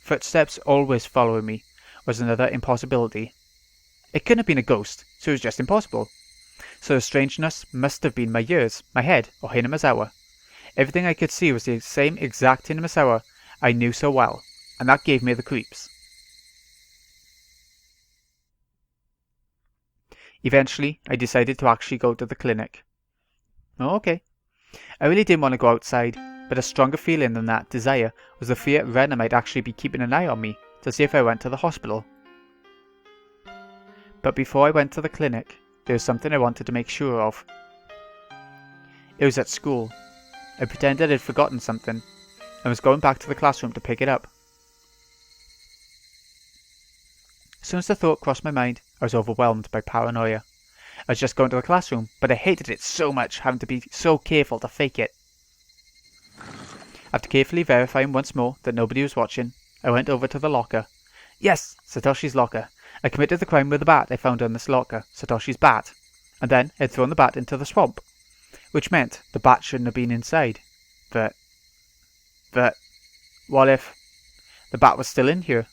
Footsteps always following me, was another impossibility. It couldn't have been a ghost, so it was just impossible. So the strangeness must have been my ears, my head, or Hinamizawa. Everything I could see was the same exact Hinamizawa I knew so well, and that gave me the creeps. Eventually, I decided to actually go to the clinic. Oh, okay. I really didn't want to go outside, but a stronger feeling than that desire was the fear Rena might actually be keeping an eye on me to see if I went to the hospital. But before I went to the clinic, there was something I wanted to make sure of. It was at school. I pretended I'd forgotten something, and was going back to the classroom to pick it up. As soon as the thought crossed my mind, I was overwhelmed by paranoia. I was just going to the classroom, but I hated it so much having to be so careful to fake it. After carefully verifying once more that nobody was watching, I went over to the locker. Yes, Satoshi's locker. I committed the crime with the bat I found in this locker, Satoshi's bat, and then I'd thrown the bat into the swamp, which meant the bat shouldn't have been inside. But what if the bat was still in here?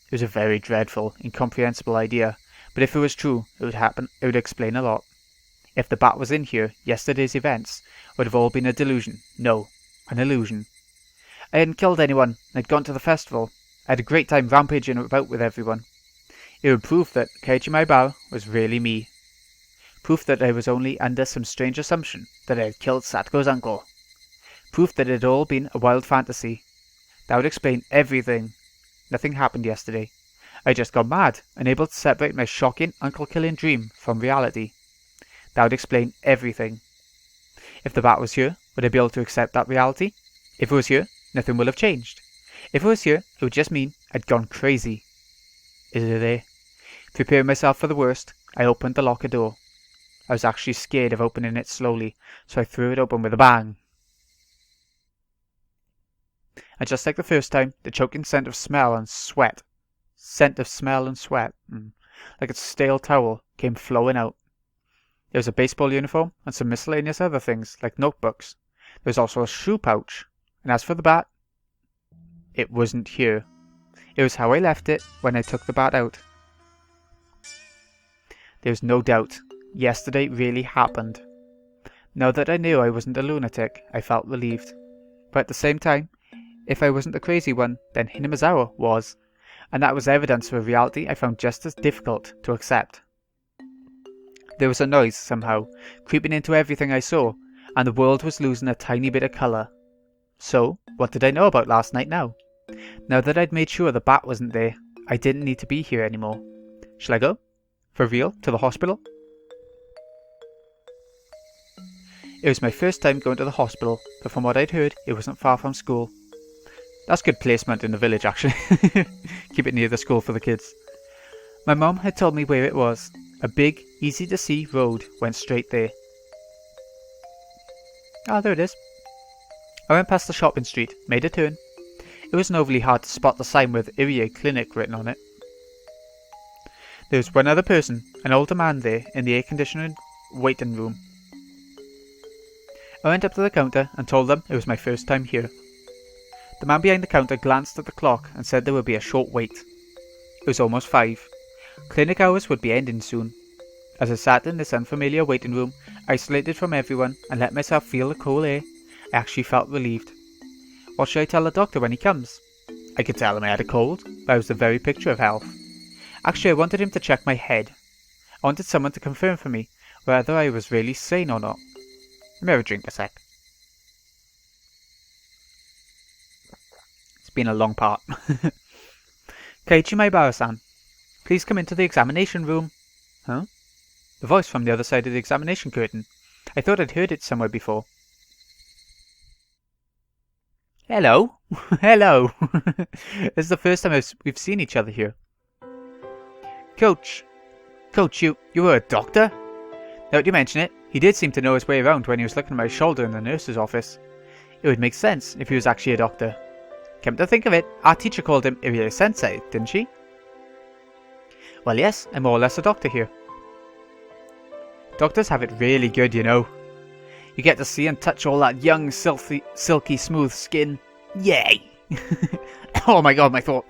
It was a very dreadful, incomprehensible idea, but if it was true, it would explain a lot. If the bat was in here, yesterday's events would have all been a delusion. No, an illusion. I hadn't killed anyone, and I'd gone to the festival. I had a great time rampaging about with everyone. It would prove that Keiichi Maebara was really me. Proof that I was only under some strange assumption that I had killed Satoru's uncle. Proof that it had all been a wild fantasy. That would explain everything. Nothing happened yesterday. I just got mad, unable to separate my shocking uncle-killing dream from reality. That would explain everything. If the bat was here, would I be able to accept that reality? If it was here, nothing will have changed. If it was here, it would just mean I'd gone crazy. Is it there? Preparing myself for the worst, I opened the locker door. I was actually scared of opening it slowly, so I threw it open with a bang. And just like the first time, the choking scent of smell and sweat, like a stale towel, came flowing out. There was a baseball uniform and some miscellaneous other things, like notebooks. There was also a shoe pouch, and as for the bat, it wasn't here. It was how I left it when I took the bat out. There was no doubt, yesterday really happened. Now that I knew I wasn't a lunatic, I felt relieved. But at the same time, if I wasn't the crazy one, then Hinamizawa was, and that was evidence of a reality I found just as difficult to accept. There was a noise, somehow, creeping into everything I saw, and the world was losing a tiny bit of colour. So, what did I know about last night now? Now that I'd made sure the bat wasn't there, I didn't need to be here anymore. Shall I go? For real? To the hospital? It was my first time going to the hospital, but from what I'd heard, it wasn't far from school. That's good placement in the village, actually. Keep it near the school for the kids. My mum had told me where it was. A big, easy-to-see road went straight there. Ah, there it is. I went past the shopping street, made a turn. It wasn't overly hard to spot the sign with Irie Clinic written on it. There was one other person, an older man there, in the air-conditioned waiting room. I went up to the counter and told them it was my first time here. The man behind the counter glanced at the clock and said there would be a short wait. It was almost 5. Clinic hours would be ending soon. As I sat in this unfamiliar waiting room, isolated from everyone, and let myself feel the cool air, I actually felt relieved. What should I tell the doctor when he comes? I could tell him I had a cold, but I was the very picture of health. Actually, I wanted him to check my head. I wanted someone to confirm for me whether I was really sane or not. Let me have a drink a sec. It's been a long part. Keiichi Maebara-san, please come into the examination room. Huh? The voice from the other side of the examination curtain. I thought I'd heard it somewhere before. Hello. Hello. This is the first time we've seen each other here. Coach, you were a doctor? Now that you mention it, he did seem to know his way around when he was looking at my shoulder in the nurse's office. It would make sense if he was actually a doctor. Come to think of it, our teacher called him Irie-sensei, didn't she? Well, yes, I'm more or less a doctor here. Doctors have it really good, you know. You get to see and touch all that young, silky, smooth skin. Yay! Oh my god, my thought.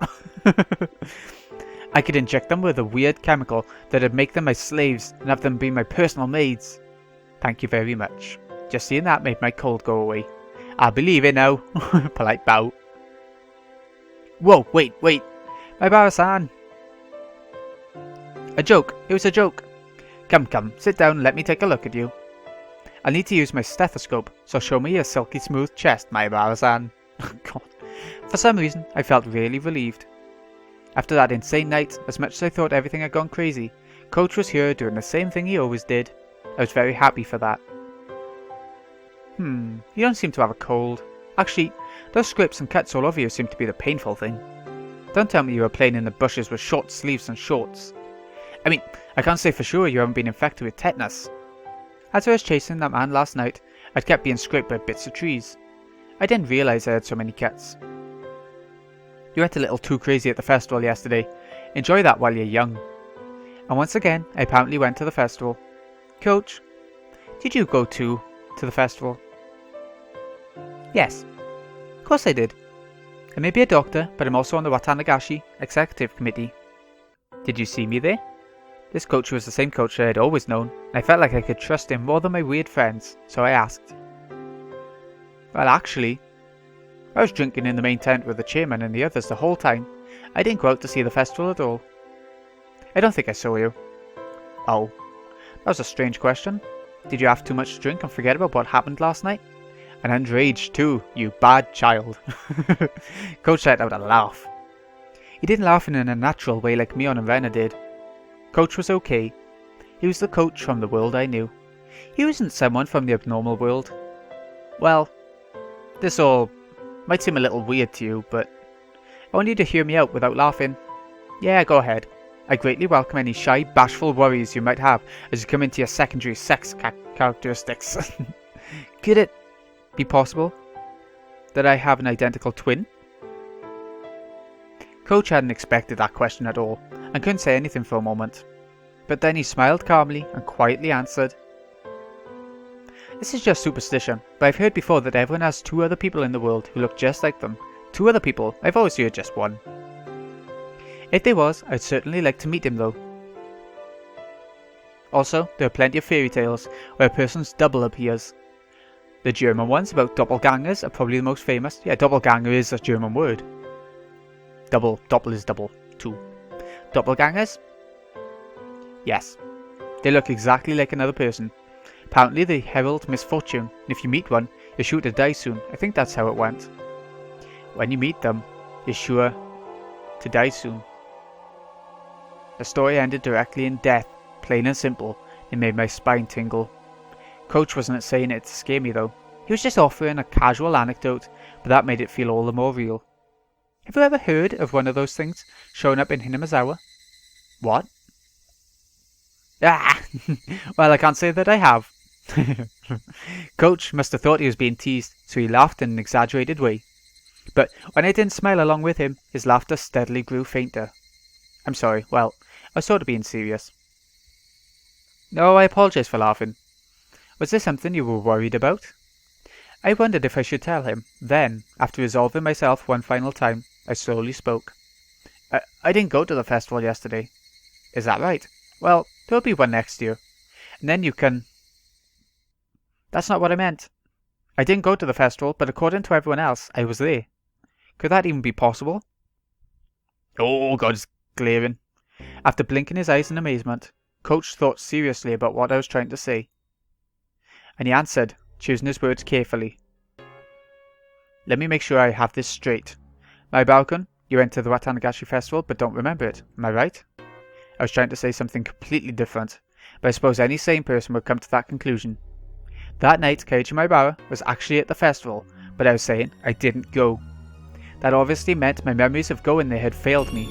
I could inject them with a weird chemical that'd make them my slaves and have them be my personal maids. Thank you very much. Just seeing that made my cold go away. I believe it now. Polite bow. Whoa, wait. Maebara-san. A joke. It was a joke. Come, sit down and let me take a look at you. I'll need to use my stethoscope, so show me your silky smooth chest, Maebara-san. God. For some reason, I felt really relieved. After that insane night, as much as I thought everything had gone crazy, Coach was here doing the same thing he always did. I was very happy for that. You don't seem to have a cold. Actually, those scripts and cuts all over you seem to be the painful thing. Don't tell me you were playing in the bushes with short sleeves and shorts. I mean, I can't say for sure you haven't been infected with tetanus. As I was chasing that man last night, I'd kept being scraped by bits of trees. I didn't realise I had so many cuts. You went a little too crazy at the festival yesterday. Enjoy that while you're young. And once again, I apparently went to the festival. Coach, did you go to the festival? Yes, of course I did. I may be a doctor, but I'm also on the Watanagashi Executive Committee. Did you see me there? This coach was the same coach I had always known, and I felt like I could trust him more than my weird friends, so I asked. Well, actually, I was drinking in the main tent with the chairman and the others the whole time, I didn't go out to see the festival at all. I don't think I saw you. Oh, that was a strange question. Did you have too much to drink and forget about what happened last night? And underage too, you bad child. Coach let out a laugh. He didn't laugh in a natural way like Mion and Rena did. Coach was okay. He was the Coach from the world I knew. He wasn't someone from the abnormal world. Well, this all might seem a little weird to you, but I want you to hear me out without laughing. Yeah, go ahead. I greatly welcome any shy, bashful worries you might have as you come into your secondary sex characteristics. Could it be possible that I have an identical twin? Coach hadn't expected that question at all, and couldn't say anything for a moment. But then he smiled calmly and quietly answered, This is just superstition, but I've heard before that everyone has 2 other people in the world who look just like them. 2 other people? I've always heard just 1. If there was, I'd certainly like to meet him though. Also, there are plenty of fairy tales where a person's double appears. The German ones about doppelgangers are probably the most famous. Yeah, doppelganger is a German word. Doppel is double, 2. Doppelgangers? Yes. They look exactly like another person. Apparently they herald misfortune, and if you meet one, you're sure to die soon. I think that's how it went. When you meet them, you're sure to die soon. The story ended directly in death, plain and simple. It made my spine tingle. Coach wasn't saying it to scare me though. He was just offering a casual anecdote, but that made it feel all the more real. Have you ever heard of one of those things showing up in Hinamizawa? What? Ah! Well, I can't say that I have. Coach must have thought he was being teased, so he laughed in an exaggerated way. But when I didn't smile along with him, his laughter steadily grew fainter. I'm sorry, well, I was sort of being serious. No, I apologize for laughing. Was there something you were worried about? I wondered if I should tell him. Then, after resolving myself one final time, I slowly spoke. I didn't go to the festival yesterday. Is that right? Well, there'll be one next year. And then you can... That's not what I meant. I didn't go to the festival, but according to everyone else, I was there. Could that even be possible? Oh, God, it's glaring. After blinking his eyes in amazement, Coach thought seriously about what I was trying to say. And he answered, choosing his words carefully. Let me make sure I have this straight. Maebara, you went to the Watanagashi festival but don't remember it, am I right? I was trying to say something completely different, but I suppose any sane person would come to that conclusion. That night, Keiichi Maebara was actually at the festival, but I was saying I didn't go. That obviously meant my memories of going there had failed me,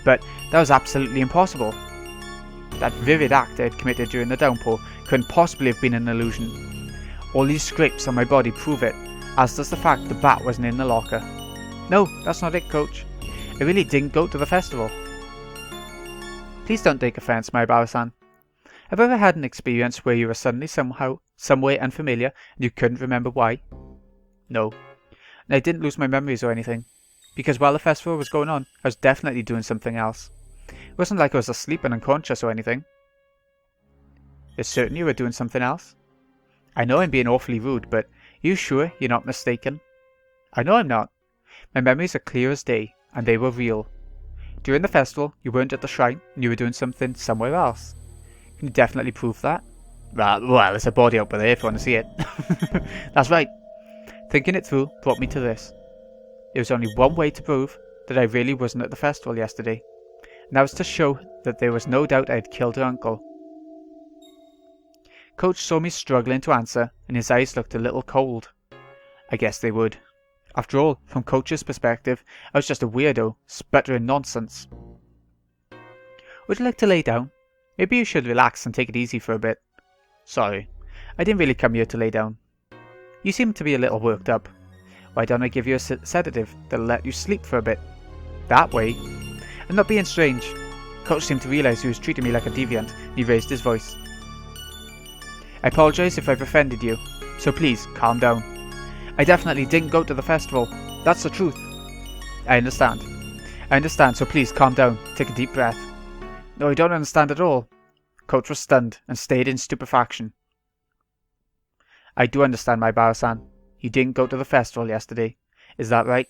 but that was absolutely impossible. That vivid act I had committed during the downpour couldn't possibly have been an illusion. All these scrapes on my body prove it, as does the fact the bat wasn't in the locker. No, that's not it, Coach. I really didn't go to the festival. Please don't take offense, Maebara-san. Have you ever had an experience where you were suddenly somehow, somewhere unfamiliar, and you couldn't remember why? No. And I didn't lose my memories or anything, because while the festival was going on, I was definitely doing something else. It wasn't like I was asleep and unconscious or anything. You're certain you were doing something else? I know I'm being awfully rude, but are you sure you're not mistaken? I know I'm not. My memories are clear as day, and they were real. During the festival, you weren't at the shrine, and you were doing something somewhere else. Can you definitely prove that? Well, there's a body up there if you want to see it. That's right. Thinking it through brought me to this. There was only one way to prove that I really wasn't at the festival yesterday, and that was to show that there was no doubt I had killed her uncle. Coach saw me struggling to answer, and his eyes looked a little cold. I guess they would. After all, from Coach's perspective, I was just a weirdo, sputtering nonsense. Would you like to lay down? Maybe you should relax and take it easy for a bit. Sorry, I didn't really come here to lay down. You seem to be a little worked up. Why don't I give you a sedative that'll let you sleep for a bit? That way. I'm not being strange. Coach seemed to realise he was treating me like a deviant, and he raised his voice. I apologise if I've offended you, so please, calm down. I definitely didn't go to the festival. That's the truth. I understand, so please calm down. Take a deep breath. No, I don't understand at all. Coach was stunned and stayed in stupefaction. I do understand, Maebara-san. You didn't go to the festival yesterday. Is that right?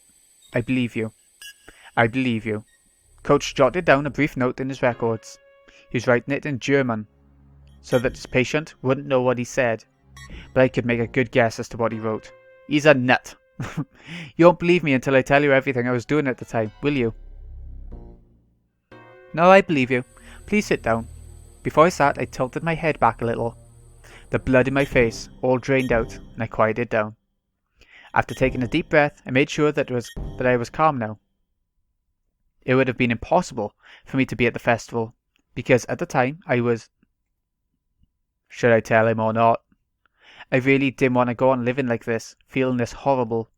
I believe you. I believe you. Coach jotted down a brief note in his records. He was writing it in German, so that his patient wouldn't know what he said, but I could make a good guess as to what he wrote. He's a nut. You won't believe me until I tell you everything I was doing at the time, will you? No, I believe you. Please sit down. Before I sat, I tilted my head back a little. The blood in my face all drained out, and I quieted down. After taking a deep breath, I made sure that I was calm now. It would have been impossible for me to be at the festival, because at the time I was... Should I tell him or not? I really didn't want to go on living like this, feeling this horrible.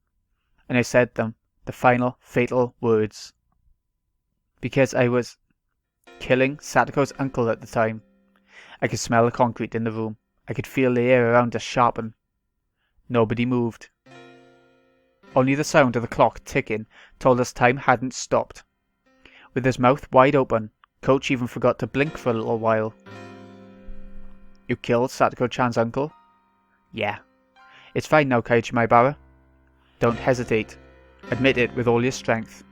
And I said them, the final, fatal words. Because I was killing Sadako's uncle at the time. I could smell the concrete in the room. I could feel the air around us sharpen. Nobody moved. Only the sound of the clock ticking told us time hadn't stopped. With his mouth wide open, Coach even forgot to blink for a little while. You killed Sadako-chan's uncle? Yeah. It's fine now, Keiichi Maebara. Don't hesitate. Admit it with all your strength.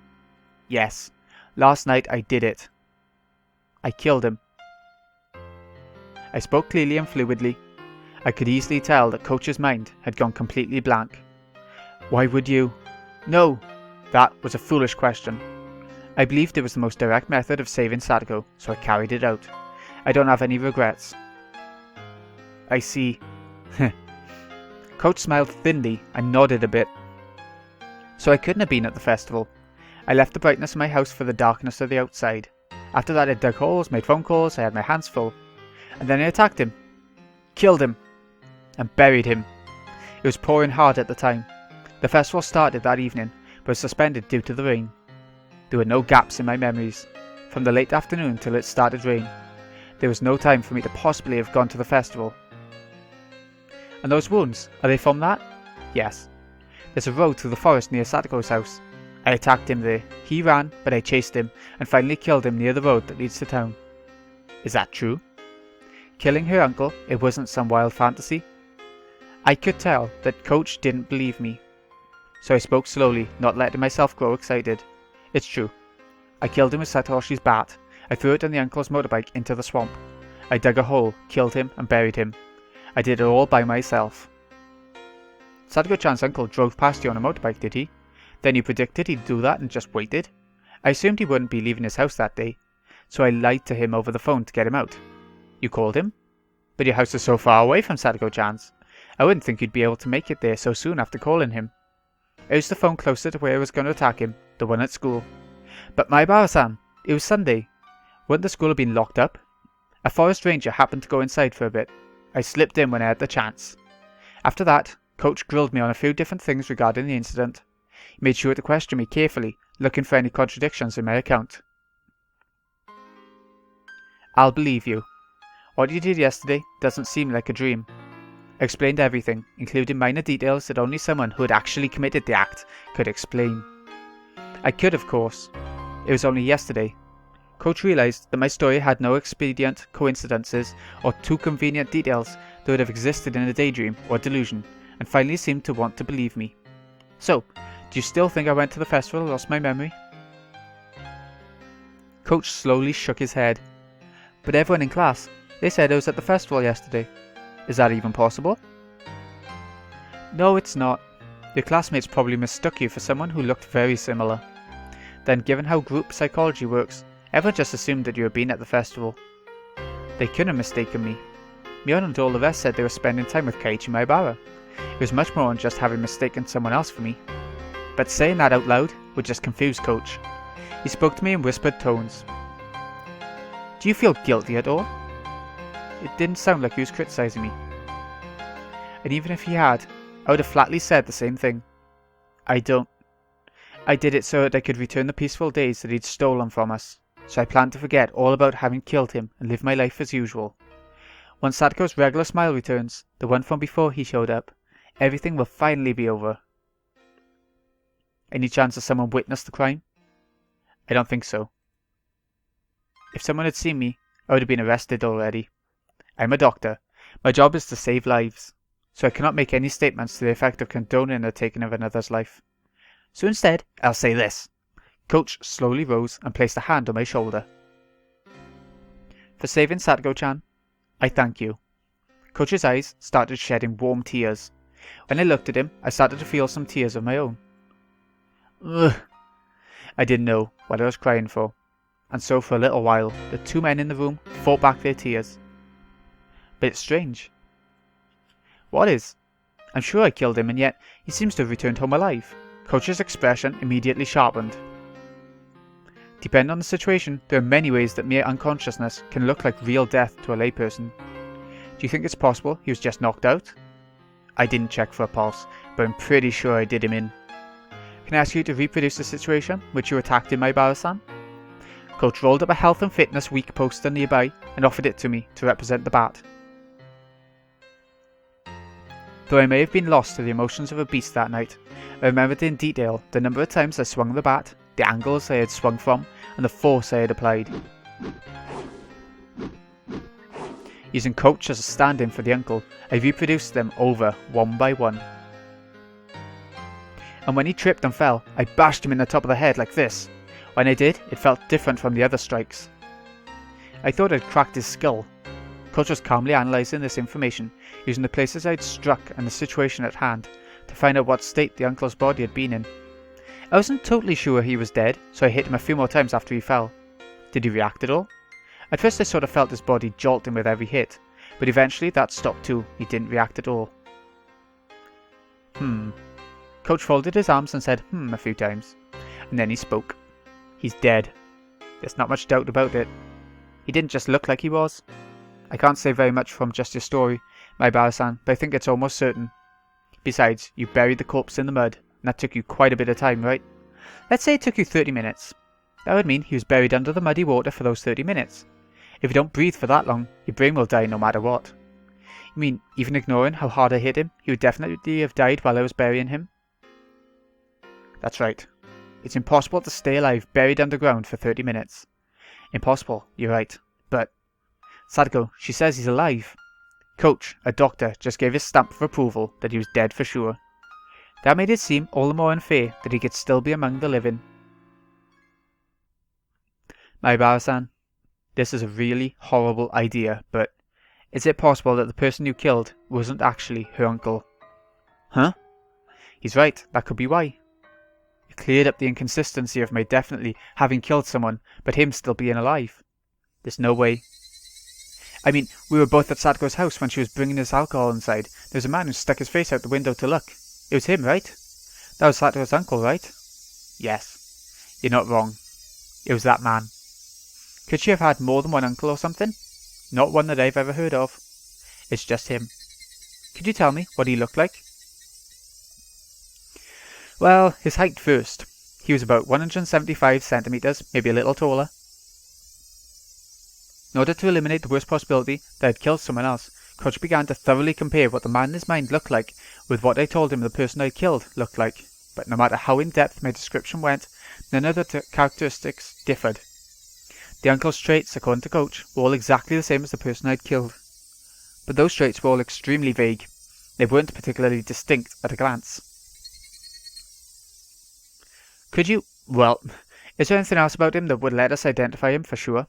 Yes. Last night I did it. I killed him. I spoke clearly and fluidly. I could easily tell that Coach's mind had gone completely blank. Why would you? No! That was a foolish question. I believed it was the most direct method of saving Sadako, so I carried it out. I don't have any regrets. I see. Coach smiled thinly and nodded a bit. So I couldn't have been at the festival. I left the brightness of my house for the darkness of the outside. After that I dug holes, made phone calls, I had my hands full. And then I attacked him. Killed him. And buried him. It was pouring hard at the time. The festival started that evening, but was suspended due to the rain. There were no gaps in my memories. From the late afternoon till it started rain. There was no time for me to possibly have gone to the festival. And those wounds, are they from that? Yes. There's a road through the forest near Sadako's house. I attacked him there. He ran, but I chased him, and finally killed him near the road that leads to town. Is that true? Killing her uncle, it wasn't some wild fantasy. I could tell that Coach didn't believe me. So I spoke slowly, not letting myself grow excited. It's true. I killed him with Satoshi's bat. I threw it on the uncle's motorbike into the swamp. I dug a hole, killed him, and buried him. I did it all by myself. Sadako-chan's uncle drove past you on a motorbike, did he? Then you predicted he'd do that and just waited? I assumed he wouldn't be leaving his house that day, so I lied to him over the phone to get him out. You called him? But your house is so far away from Sadako-chan's. I wouldn't think you'd be able to make it there so soon after calling him. I used the phone closer to where I was going to attack him, the one at school. But Maebara-san, it was Sunday. Wouldn't the school have been locked up? A forest ranger happened to go inside for a bit. I slipped in when I had the chance. After that, Coach grilled me on a few different things regarding the incident. He made sure to question me carefully, looking for any contradictions in my account. I'll believe you. What you did yesterday doesn't seem like a dream. I explained everything, including minor details that only someone who had actually committed the act could explain. I could, of course. It was only yesterday. Coach realised that my story had no expedient coincidences or too convenient details that would have existed in a daydream or delusion, and finally seemed to want to believe me. So, do you still think I went to the festival and lost my memory? Coach slowly shook his head. But everyone in class, they said I was at the festival yesterday. Is that even possible? No, it's not. Your classmates probably mistook you for someone who looked very similar. Then, given how group psychology works, everyone just assumed that you had been at the festival. They couldn't have mistaken me. Mion and all the rest said they were spending time with Keiichi Maebara. It was much more than just having mistaken someone else for me. But saying that out loud would just confuse Coach. He spoke to me in whispered tones. Do you feel guilty at all? It didn't sound like he was criticising me. And even if he had, I would have flatly said the same thing. I don't. I did it so that I could return the peaceful days that he'd stolen from us, so I planned to forget all about having killed him and live my life as usual. Once Sadako's regular smile returns, the one from before he showed up, everything will finally be over. Any chance that someone witnessed the crime? I don't think so. If someone had seen me, I would have been arrested already. I'm a doctor. My job is to save lives, so I cannot make any statements to the effect of condoning the taking of another's life. So instead, I'll say this. Coach slowly rose and placed a hand on my shoulder. For saving Satoko-chan, I thank you. Coach's eyes started shedding warm tears. When I looked at him, I started to feel some tears of my own. Ugh. I didn't know what I was crying for, and so for a little while, the two men in the room fought back their tears. But it's strange. What is? I'm sure I killed him, and yet he seems to have returned home alive. Coach's expression immediately sharpened. Depending on the situation, there are many ways that mere unconsciousness can look like real death to a layperson. Do you think it's possible he was just knocked out? I didn't check for a pulse, but I'm pretty sure I did him in. Can I ask you to reproduce the situation which you attacked in Maebara-san? Coach rolled up a health and fitness week poster nearby and offered it to me to represent the bat. Though I may have been lost to the emotions of a beast that night, I remembered in detail the number of times I swung the bat, the angles I had swung from, and the force I had applied. Using Coach as a stand-in for the uncle, I reproduced them over one by one. And when he tripped and fell, I bashed him in the top of the head like this. When I did, it felt different from the other strikes. I thought I'd cracked his skull. Coach was calmly analysing this information, using the places I'd struck and the situation at hand, to find out what state the uncle's body had been in. I wasn't totally sure he was dead, so I hit him a few more times after he fell. Did he react at all? At first I sort of felt his body jolting with every hit, but eventually that stopped too. He didn't react at all. Coach folded his arms and said a few times, and then he spoke. He's dead. There's not much doubt about it. He didn't just look like he was. I can't say very much from just your story, Maebara-san, but I think it's almost certain. Besides, you buried the corpse in the mud, and that took you quite a bit of time, right? Let's say it took you 30 minutes. That would mean he was buried under the muddy water for those 30 minutes. If you don't breathe for that long, your brain will die no matter what. You mean, even ignoring how hard I hit him, he would definitely have died while I was burying him? That's right. It's impossible to stay alive buried underground for 30 minutes. Impossible, you're right. But Sadako, she says he's alive. Coach, a doctor, just gave his stamp of approval that he was dead for sure. That made it seem all the more unfair that he could still be among the living. Maebara-san, this is a really horrible idea, but is it possible that the person you killed wasn't actually her uncle? Huh? He's right, that could be why. It cleared up the inconsistency of my definitely having killed someone, but him still being alive. There's no way. I mean, we were both at Sadako's house when she was bringing us alcohol inside. There was a man who stuck his face out the window to look. It was him, right? That was Sadako's uncle, right? Yes. You're not wrong. It was that man. Could she have had more than one uncle or something? Not one that I've ever heard of. It's just him. Could you tell me what he looked like? Well, his height first. He was about 175 centimeters, maybe a little taller. In order to eliminate the worst possibility that I'd killed someone else, Coach began to thoroughly compare what the man in his mind looked like with what I told him the person I'd killed looked like. But no matter how in-depth my description went, none of the characteristics differed. The uncle's traits, according to Coach, were all exactly the same as the person I'd killed. But those traits were all extremely vague. They weren't particularly distinct at a glance. Could you... well, is there anything else about him that would let us identify him for sure?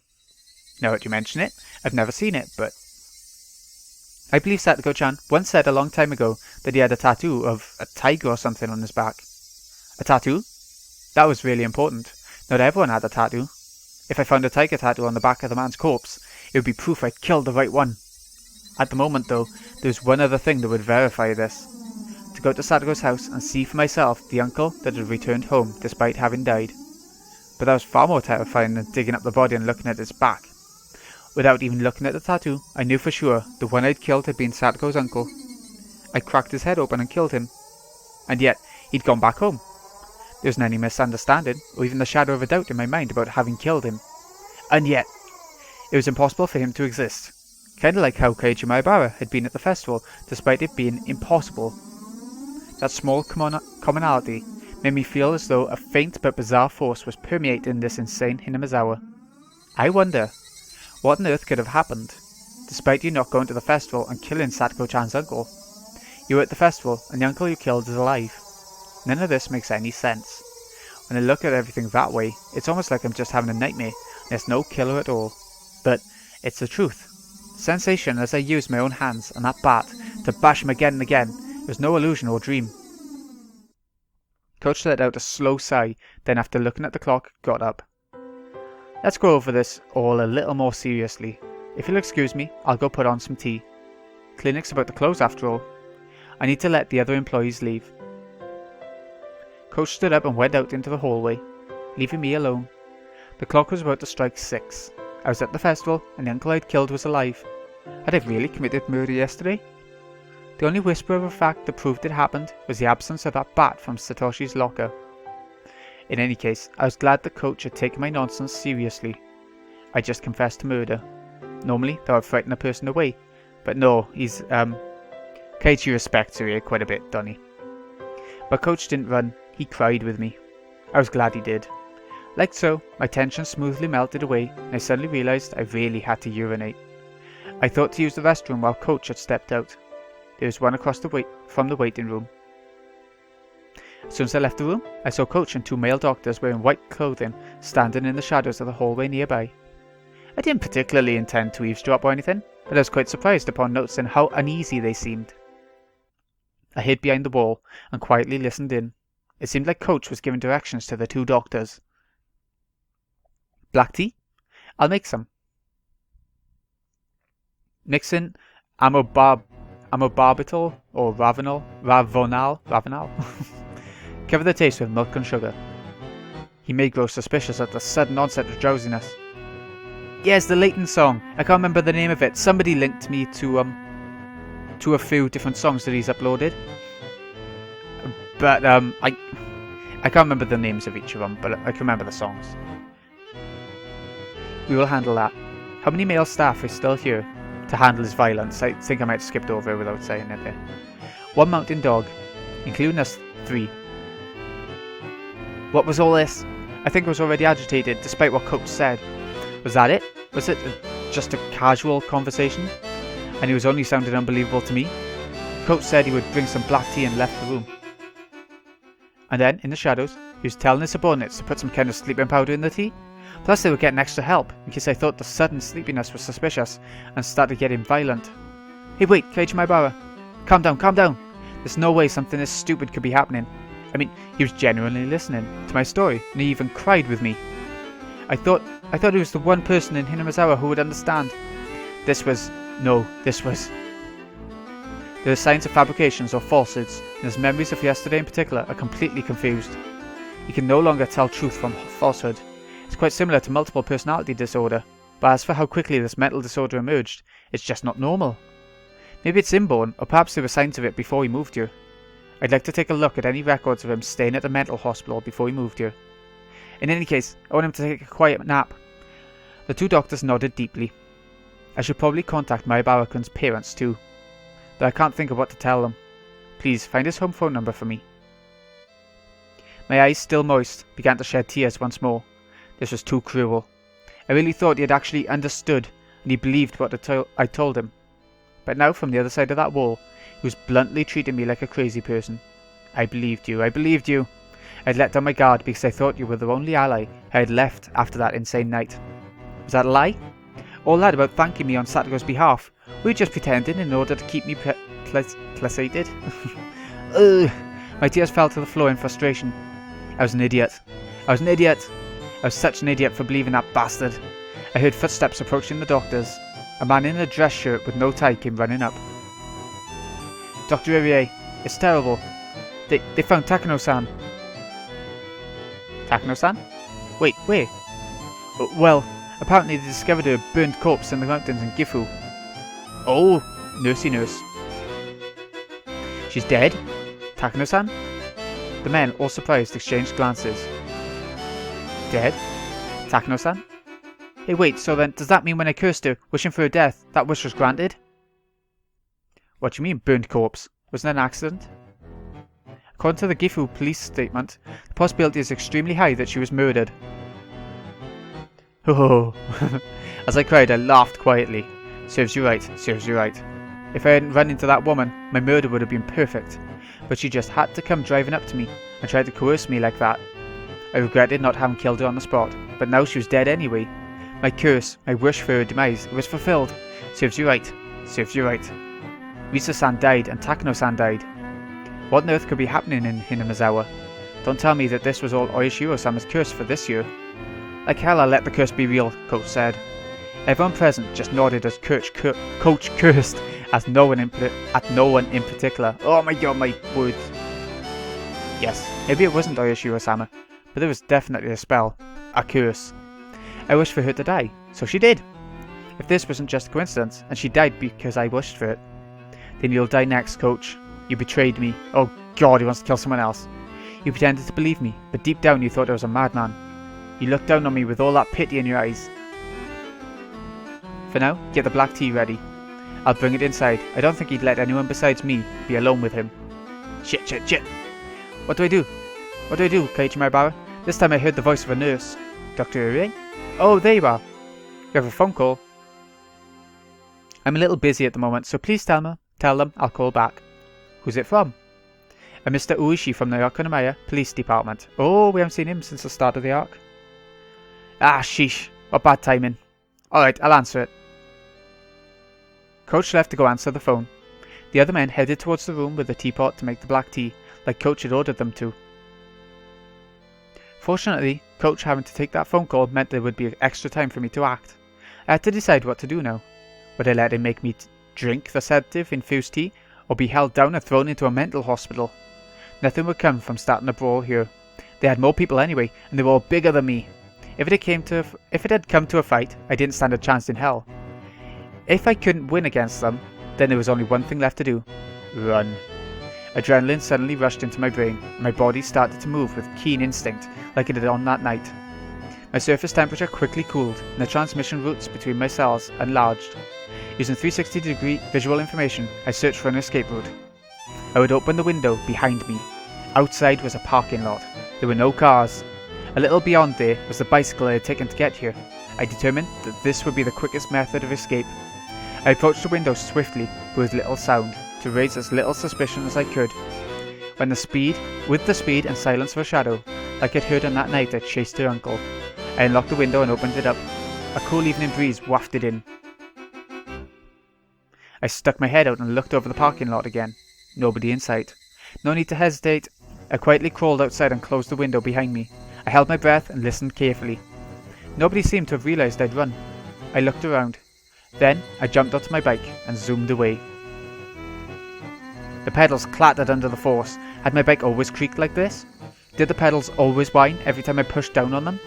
Now that you mention it, I've never seen it, but... I believe Satoko-chan once said a long time ago that he had a tattoo of a tiger or something on his back. A tattoo? That was really important. Not everyone had a tattoo. If I found a tiger tattoo on the back of the man's corpse, it would be proof I'd killed the right one. At the moment, though, there's one other thing that would verify this. To go to Sadako's house and see for myself the uncle that had returned home despite having died. But that was far more terrifying than digging up the body and looking at its back. Without even looking at the tattoo, I knew for sure the one I'd killed had been Sadako's uncle. I cracked his head open and killed him. And yet, he'd gone back home. There wasn't any misunderstanding, or even the shadow of a doubt in my mind about having killed him. And yet, it was impossible for him to exist. Kinda like how Keiichi Maebara had been at the festival, despite it being impossible. That small commonality made me feel as though a faint but bizarre force was permeating this insane Hinamizawa. I wonder, what on earth could have happened, despite you not going to the festival and killing Satoko-chan's uncle? You were at the festival, and the uncle you killed is alive. None of this makes any sense. When I look at everything that way, it's almost like I'm just having a nightmare, and there's no killer at all. But it's the truth. Sensation as I used my own hands and that bat to bash him again and again. It was no illusion or dream. Coach let out a slow sigh, then after looking at the clock, got up. Let's go over this all a little more seriously. If you'll excuse me, I'll go put on some tea. Clinic's about to close after all. I need to let the other employees leave. Coach stood up and went out into the hallway, leaving me alone. The clock was about to strike 6. I was at the festival, and the uncle I'd killed was alive. Had I really committed murder yesterday? The only whisper of a fact that proved it happened was the absence of that bat from Satoshi's locker. In any case, I was glad the coach had taken my nonsense seriously. I just confessed to murder. Normally, that would frighten a person away, but no, he's, Keiichi respects her here quite a bit, doesn't he? But Coach didn't run, he cried with me. I was glad he did. Like so, my tension smoothly melted away, and I suddenly realised I really had to urinate. I thought to use the restroom while Coach had stepped out. There was one across from the waiting room. As soon as I left the room, I saw Coach and 2 male doctors wearing white clothing standing in the shadows of the hallway nearby. I didn't particularly intend to eavesdrop or anything, but I was quite surprised upon noticing how uneasy they seemed. I hid behind the wall and quietly listened in. It seemed like Coach was giving directions to the 2 doctors. Black tea? I'll make some. Mix in amobarbital or ravenal. Cover the taste with milk and sugar. He may grow suspicious at the sudden onset of drowsiness. Yes, the Leighton song. I can't remember the name of it. Somebody linked me to a few different songs that he's uploaded. But I can't remember the names of each of them, but I can remember the songs. We will handle that. How many male staff are still here to handle his violence? I think I might have skipped over it without saying it there. 1 mountain dog, including us 3. What was all this? I think I was already agitated, despite what Coach said. Was that it? Was it just a casual conversation? And it was only sounded unbelievable to me? Coach said he would bring some black tea and left the room. And then, in the shadows, he was telling his subordinates to put some kind of sleeping powder in the tea. Plus they were getting extra help, in case I thought the sudden sleepiness was suspicious, and started getting violent. Hey wait, Keiichi Maebara. Calm down, calm down. There's no way something this stupid could be happening. I mean, he was genuinely listening to my story, and he even cried with me. I thought he was the one person in Hinamizawa who would understand. There are signs of fabrications or falsehoods, and his memories of yesterday in particular are completely confused. He can no longer tell truth from falsehood. It's quite similar to multiple personality disorder, but as for how quickly this mental disorder emerged, it's just not normal. Maybe it's inborn, or perhaps there were signs of it before he moved here. I'd like to take a look at any records of him staying at the mental hospital before he moved here. In any case, I want him to take a quiet nap. The 2 doctors nodded deeply. I should probably contact Maebara-kun's parents too, but I can't think of what to tell them. Please find his home phone number for me. My eyes, still moist, began to shed tears once more. This was too cruel. I really thought he had actually understood, and he believed what I told him. But now, from the other side of that wall, he was bluntly treating me like a crazy person. I believed you. I'd let down my guard because I thought you were the only ally I had left after that insane night. Was that a lie? All that about thanking me on Satoru's behalf, were you just pretending in order to keep me placated? Ugh! My tears fell to the floor in frustration. I was an idiot. I was such an idiot for believing that bastard. I heard footsteps approaching the doctors. A man in a dress shirt with no tie came running up. Dr. Irie, it's terrible. They found Takano-san. Takano-san? Wait, where? Well, apparently they discovered a burnt corpse in the mountains in Gifu. Oh, nursey nurse. She's dead? Takano-san? The men, all surprised, exchanged glances. Dead? Takano-san? Hey wait, so then, does that mean when I cursed her, wishing for her death, that wish was granted? What do you mean, burnt corpse? Wasn't it an accident? According to the Gifu police statement, the possibility is extremely high that she was murdered. Oh. As I cried, I laughed quietly. Serves you right. If I hadn't run into that woman, my murder would have been perfect. But she just had to come driving up to me and tried to coerce me like that. I regretted not having killed her on the spot, but now she was dead anyway. My curse, my wish for her demise, was fulfilled. Serves you right. Serves you right. Risa-san died and Takano-san died. What on earth could be happening in Hinamizawa? Don't tell me that this was all Ooishi-sama's curse for this year. Like hell I'll let the curse be real, Coach said. Everyone present just nodded as Coach cursed at no one in particular. Oh my god, my words. Yes, maybe it wasn't Ooishi-sama, but there was definitely a spell. A curse. I wished for her to die, so she did. If this wasn't just a coincidence, and she died because I wished for it, then you'll die next, Coach. You betrayed me. Oh god, he wants to kill someone else. You pretended to believe me, but deep down you thought I was a madman. You looked down on me with all that pity in your eyes. For now, get the black tea ready. I'll bring it inside. I don't think he'd let anyone besides me be alone with him. Shit. What do I do? What do I do, Keiichi Maebara? This time I heard the voice of a nurse. Dr. Ure? Oh, there you are. You have a phone call. I'm a little busy at the moment, so please tell them I'll call back. Who's it from? A Mr. Ooishi from the Hinamizawa Police Department. Oh, we haven't seen him since the start of the arc. Ah, sheesh. What bad timing. Alright, I'll answer it. Coach left to go answer the phone. The other men headed towards the room with the teapot to make the black tea, like Coach had ordered them to. Fortunately, Coach having to take that phone call meant there would be extra time for me to act. I had to decide what to do now. Would I let him make me drink the sedative-infused tea, or be held down and thrown into a mental hospital? Nothing would come from starting a brawl here. They had more people anyway, and they were all bigger than me. If it had come to a fight, I didn't stand a chance in hell. If I couldn't win against them, then there was only one thing left to do. Run. Adrenaline suddenly rushed into my brain, and my body started to move with keen instinct, like it did on that night. My surface temperature quickly cooled, and the transmission routes between my cells enlarged. Using 360-degree visual information, I searched for an escape route. I would open the window behind me. Outside was a parking lot. There were no cars. A little beyond there was the bicycle I had taken to get here. I determined that this would be the quickest method of escape. I approached the window swiftly, but with little sound, to raise as little suspicion as I could. With the speed and silence of a shadow, like I'd heard on that night I chased her uncle, I unlocked the window and opened it up. A cool evening breeze wafted in. I stuck my head out and looked over the parking lot again. Nobody in sight. No need to hesitate. I quietly crawled outside and closed the window behind me. I held my breath and listened carefully. Nobody seemed to have realised I'd run. I looked around. Then I jumped onto my bike and zoomed away. The pedals clattered under the force. Had my bike always creaked like this? Did the pedals always whine every time I pushed down on them?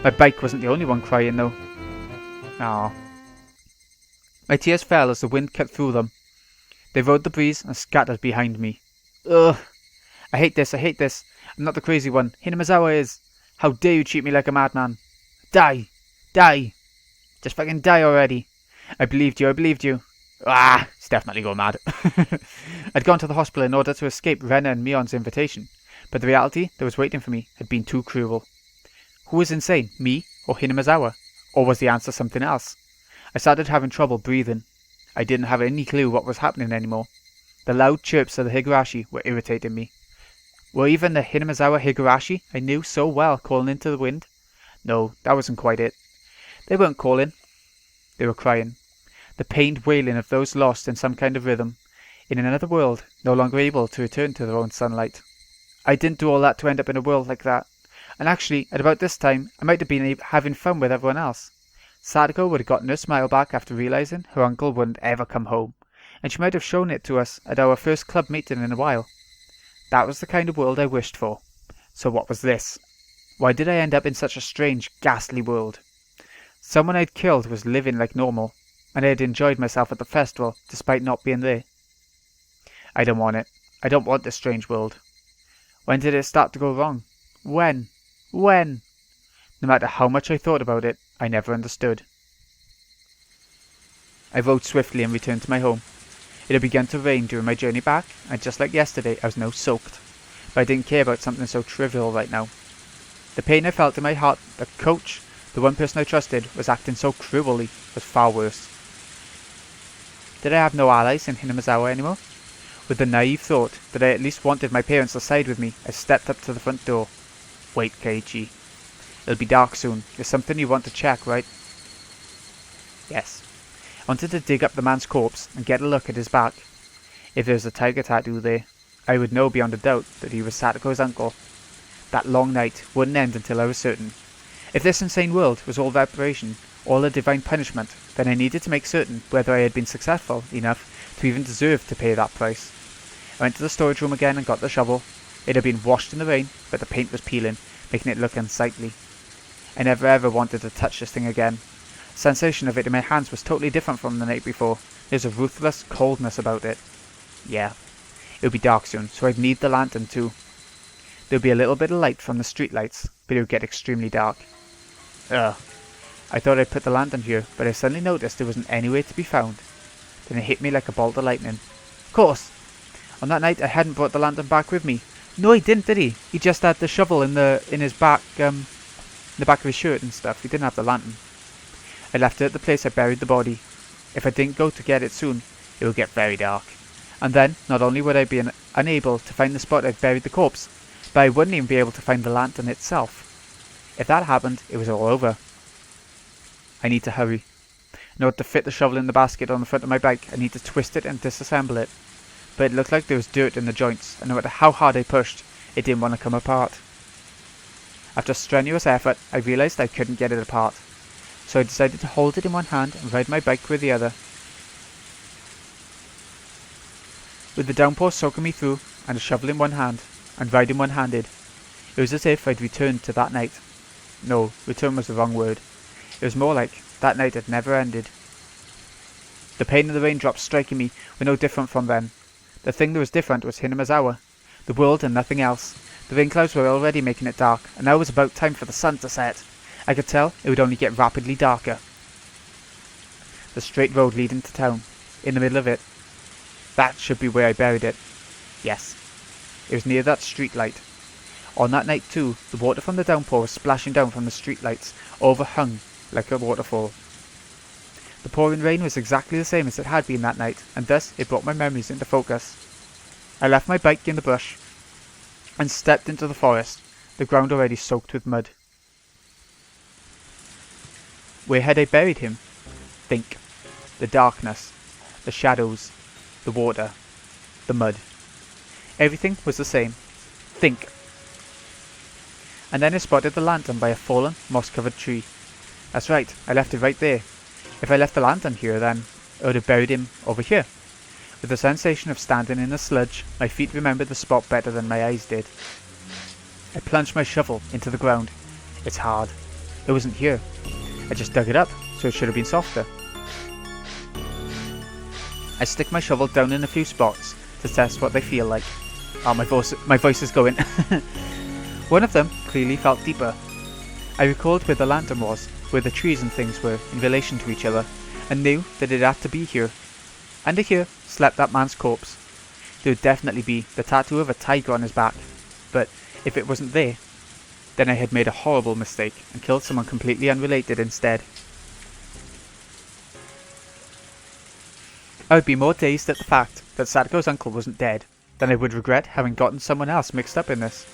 My bike wasn't the only one crying though. Aww. My tears fell as the wind cut through them. They rode the breeze and scattered behind me. Ugh! I hate this. I'm not the crazy one. Hinamizawa is. How dare you treat me like a madman? Die! Die! Just fucking die already. I believed you. Ah! It's definitely going mad. I'd gone to the hospital in order to escape Rena and Mion's invitation, but the reality that was waiting for me had been too cruel. Who was insane, me or Hinamizawa? Or was the answer something else? I started having trouble breathing. I didn't have any clue what was happening anymore. The loud chirps of the Higurashi were irritating me. Were even the Hinamizawa Higurashi I knew so well calling into the wind? No, that wasn't quite it. They weren't calling. They were crying. The pained wailing of those lost in some kind of rhythm, in another world, no longer able to return to their own sunlight. I didn't do all that to end up in a world like that. And actually, at about this time, I might have been having fun with everyone else. Sadako would have gotten her smile back after realising her uncle wouldn't ever come home, and she might have shown it to us at our first club meeting in a while. That was the kind of world I wished for. So what was this? Why did I end up in such a strange, ghastly world? Someone I'd killed was living like normal, and I had enjoyed myself at the festival despite not being there. I don't want it. I don't want this strange world. When did it start to go wrong? When? No matter how much I thought about it, I never understood. I rode swiftly and returned to my home. It had begun to rain during my journey back, and just like yesterday, I was now soaked. But I didn't care about something so trivial right now. The pain I felt in my heart that Coach, the one person I trusted, was acting so cruelly, was far worse. Did I have no allies in Hinamizawa anymore? With the naive thought that I at least wanted my parents to side with me, I stepped up to the front door. Wait, Keiichi. It'll be dark soon. There's something you want to check, right? Yes. I wanted to dig up the man's corpse and get a look at his back. If there's a tiger tattoo there, I would know beyond a doubt that he was Satoko's uncle. That long night wouldn't end until I was certain. If this insane world was all aberration, all a divine punishment, then I needed to make certain whether I had been successful enough to even deserve to pay that price. I went to the storage room again and got the shovel. It had been washed in the rain, but the paint was peeling, making it look unsightly. I never ever wanted to touch this thing again. The sensation of it in my hands was totally different from the night before. There's a ruthless coldness about it. Yeah, it would be dark soon, so I'd need the lantern too. There would be a little bit of light from the street lights, but it would get extremely dark. Ugh. I thought I'd put the lantern here, but I suddenly noticed there wasn't anywhere to be found. Then it hit me like a bolt of lightning. Of course! On that night I hadn't brought the lantern back with me. No, he didn't, did he? He just had the shovel in his back, in the back of his shirt and stuff. He didn't have the lantern. I left it at the place I buried the body. If I didn't go to get it soon, it would get very dark. And then, not only would I be unable to find the spot I'd buried the corpse, but I wouldn't even be able to find the lantern itself. If that happened, it was all over. I need to hurry. In order to fit the shovel in the basket on the front of my bike, I need to twist it and disassemble it. But it looked like there was dirt in the joints, and no matter how hard I pushed, it didn't want to come apart. After strenuous effort, I realised I couldn't get it apart. So I decided to hold it in one hand and ride my bike with the other. With the downpour soaking me through, and a shovel in one hand, and riding one-handed, it was as if I'd returned to that night. No, return was the wrong word. It was more like that night had never ended. The pain of the raindrops striking me were no different from then. The thing that was different was Hinamizawa, the world and nothing else. The rain clouds were already making it dark, and now it was about time for the sun to set. I could tell it would only get rapidly darker. The straight road leading to town, in the middle of it. That should be where I buried it. Yes, it was near that street light. On that night too, the water from the downpour was splashing down from the street lights, overhung like a waterfall. The pouring rain was exactly the same as it had been that night, and thus it brought my memories into focus. I left my bike in the bush, and stepped into the forest, the ground already soaked with mud. Where had I buried him? Think. The darkness, the shadows, the water, the mud. Everything was the same. Think. And then I spotted the lantern by a fallen, moss-covered tree. That's right, I left it right there. If I left the lantern here, then I would have buried him over here. With the sensation of standing in the sludge, my feet remembered the spot better than my eyes did. I plunged my shovel into the ground. It's hard. It wasn't here. I just dug it up, so it should have been softer. I stick my shovel down in a few spots to test what they feel like. Oh, my voice is going. One of them clearly felt deeper. I recalled where the lantern was, where the trees and things were in relation to each other, and knew that it had to be here. Under here slept that man's corpse. There would definitely be the tattoo of a tiger on his back, but if it wasn't there, then I had made a horrible mistake and killed someone completely unrelated instead. I would be more dazed at the fact that Satoko's uncle wasn't dead than I would regret having gotten someone else mixed up in this.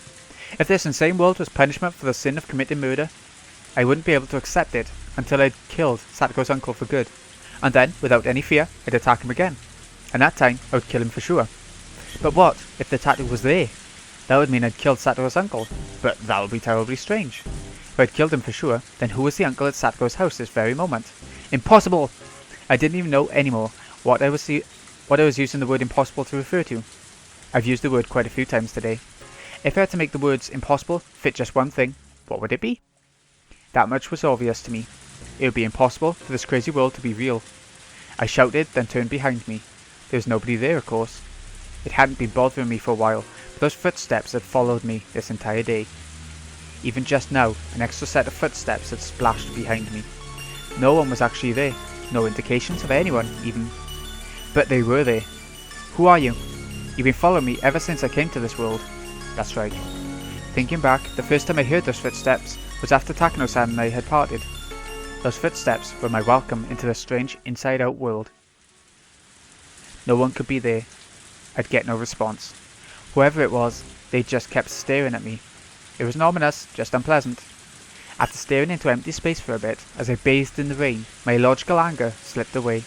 If this insane world was punishment for the sin of committing murder, I wouldn't be able to accept it until I'd killed Satoko's uncle for good. And then, without any fear, I'd attack him again. And that time, I would kill him for sure. But what if the tattoo was there? That would mean I'd killed Satoko's uncle, but that would be terribly strange. If I'd killed him for sure, then who was the uncle at Satoko's house this very moment? Impossible! I didn't even know anymore what I was using the word impossible to refer to. I've used the word quite a few times today. If I had to make the words impossible fit just one thing, what would it be? That much was obvious to me. It would be impossible for this crazy world to be real. I shouted, then turned behind me. There was nobody there, of course. It hadn't been bothering me for a while, but those footsteps had followed me this entire day. Even just now, an extra set of footsteps had splashed behind me. No one was actually there, no indications of anyone, even. But they were there. Who are you? You've been following me ever since I came to this world. That's right. Thinking back, the first time I heard those footsteps was after Takano-san and I had parted. Those footsteps were my welcome into the strange inside-out world. No one could be there. I'd get no response. Whoever it was, they just kept staring at me. It was ominous, just unpleasant. After staring into empty space for a bit, as I bathed in the rain, my illogical anger slipped away.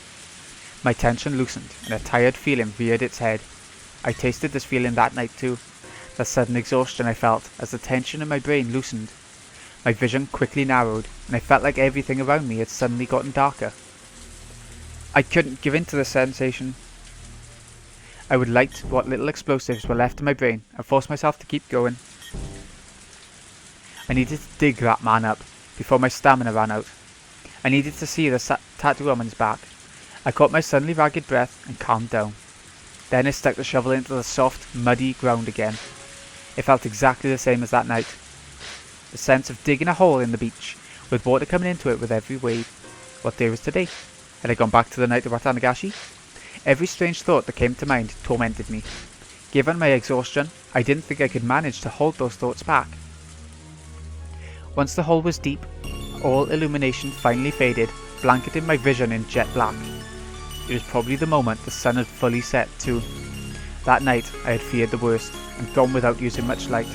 My tension loosened, and a tired feeling reared its head. I tasted this feeling that night too, the sudden exhaustion I felt as the tension in my brain loosened. My vision quickly narrowed, and I felt like everything around me had suddenly gotten darker. I couldn't give in to this sensation. I would light what little explosives were left in my brain and force myself to keep going. I needed to dig that man up before my stamina ran out. I needed to see the tattoo woman's back. I caught my suddenly ragged breath and calmed down. Then I stuck the shovel into the soft, muddy ground again. It felt exactly the same as that night. The sense of digging a hole in the beach, with water coming into it with every wave. What day was today? Had I gone back to the night of Higurashi? Every strange thought that came to mind tormented me. Given my exhaustion, I didn't think I could manage to hold those thoughts back. Once the hole was deep, all illumination finally faded, blanketing my vision in jet black. It was probably the moment the sun had fully set too. That night I had feared the worst, and gone without using much light.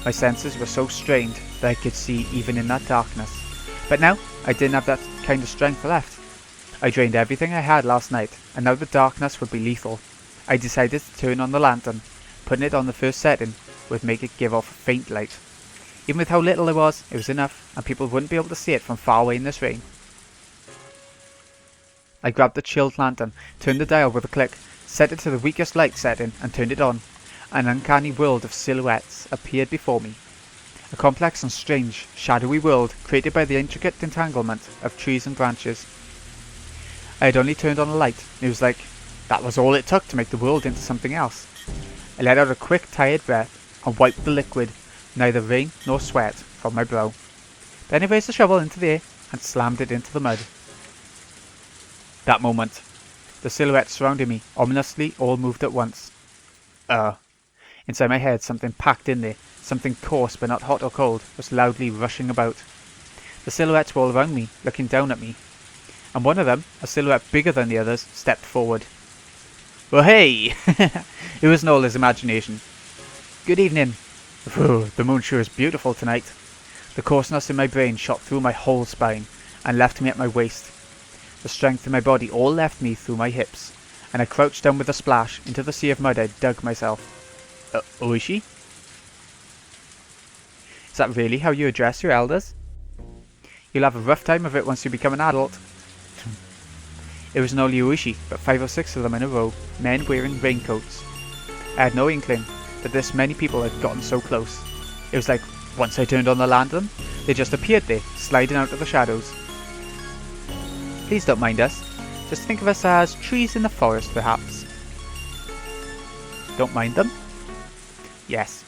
My senses were so strained that I could see even in that darkness. But now I didn't have that kind of strength left. I drained everything I had last night, and now the darkness would be lethal. I decided to turn on the lantern. Putting it on the first setting would make it give off a faint light. Even with how little there was, it was enough, and people wouldn't be able to see it from far away in this rain. I grabbed the chilled lantern, turned the dial with a click, set it to the weakest light setting, and turned it on. An uncanny world of silhouettes appeared before me. A complex and strange, shadowy world created by the intricate entanglement of trees and branches. I had only turned on a light, and it was like that was all it took to make the world into something else. I let out a quick, tired breath, and wiped the liquid, neither rain nor sweat, from my brow. Then I raised the shovel into the air, and slammed it into the mud. That moment, the silhouettes surrounding me, ominously, all moved at once. Inside my head, something packed in there, something coarse but not hot or cold, was loudly rushing about. The silhouettes were all around me, looking down at me. And one of them, a silhouette bigger than the others, stepped forward. Well, hey! It wasn't all his imagination. Good evening. The moon sure is beautiful tonight. The coarseness in my brain shot through my whole spine, and left me at my waist. The strength in my body all left me through my hips, and I crouched down with a splash into the sea of mud I dug myself. Ooishi? Is that really how you address your elders? You'll have a rough time of it once you become an adult. It was not only Ooishi, but 5 or 6 of them in a row, men wearing raincoats. I had no inkling that this many people had gotten so close. It was like, once I turned on the lantern, they just appeared there, sliding out of the shadows. Please don't mind us. Just think of us as trees in the forest, perhaps. Don't mind them? Yes.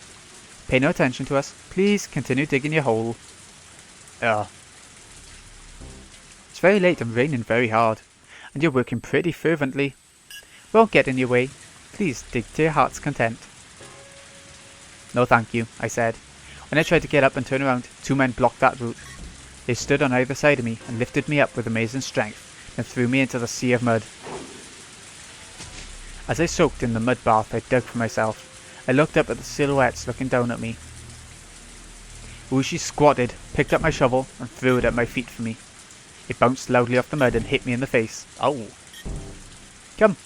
Pay no attention to us. Please continue digging your hole. It's very late and raining very hard, and you're working pretty fervently. Won't get in your way. Please dig to your heart's content. No thank you, I said. When I tried to get up and turn around, 2 men blocked that route. They stood on either side of me and lifted me up with amazing strength, and threw me into the sea of mud. As I soaked in the mud bath I dug for myself, I looked up at the silhouettes looking down at me. Ooishi squatted, picked up my shovel, and threw it at my feet for me. It bounced loudly off the mud and hit me in the face. Ow! Come!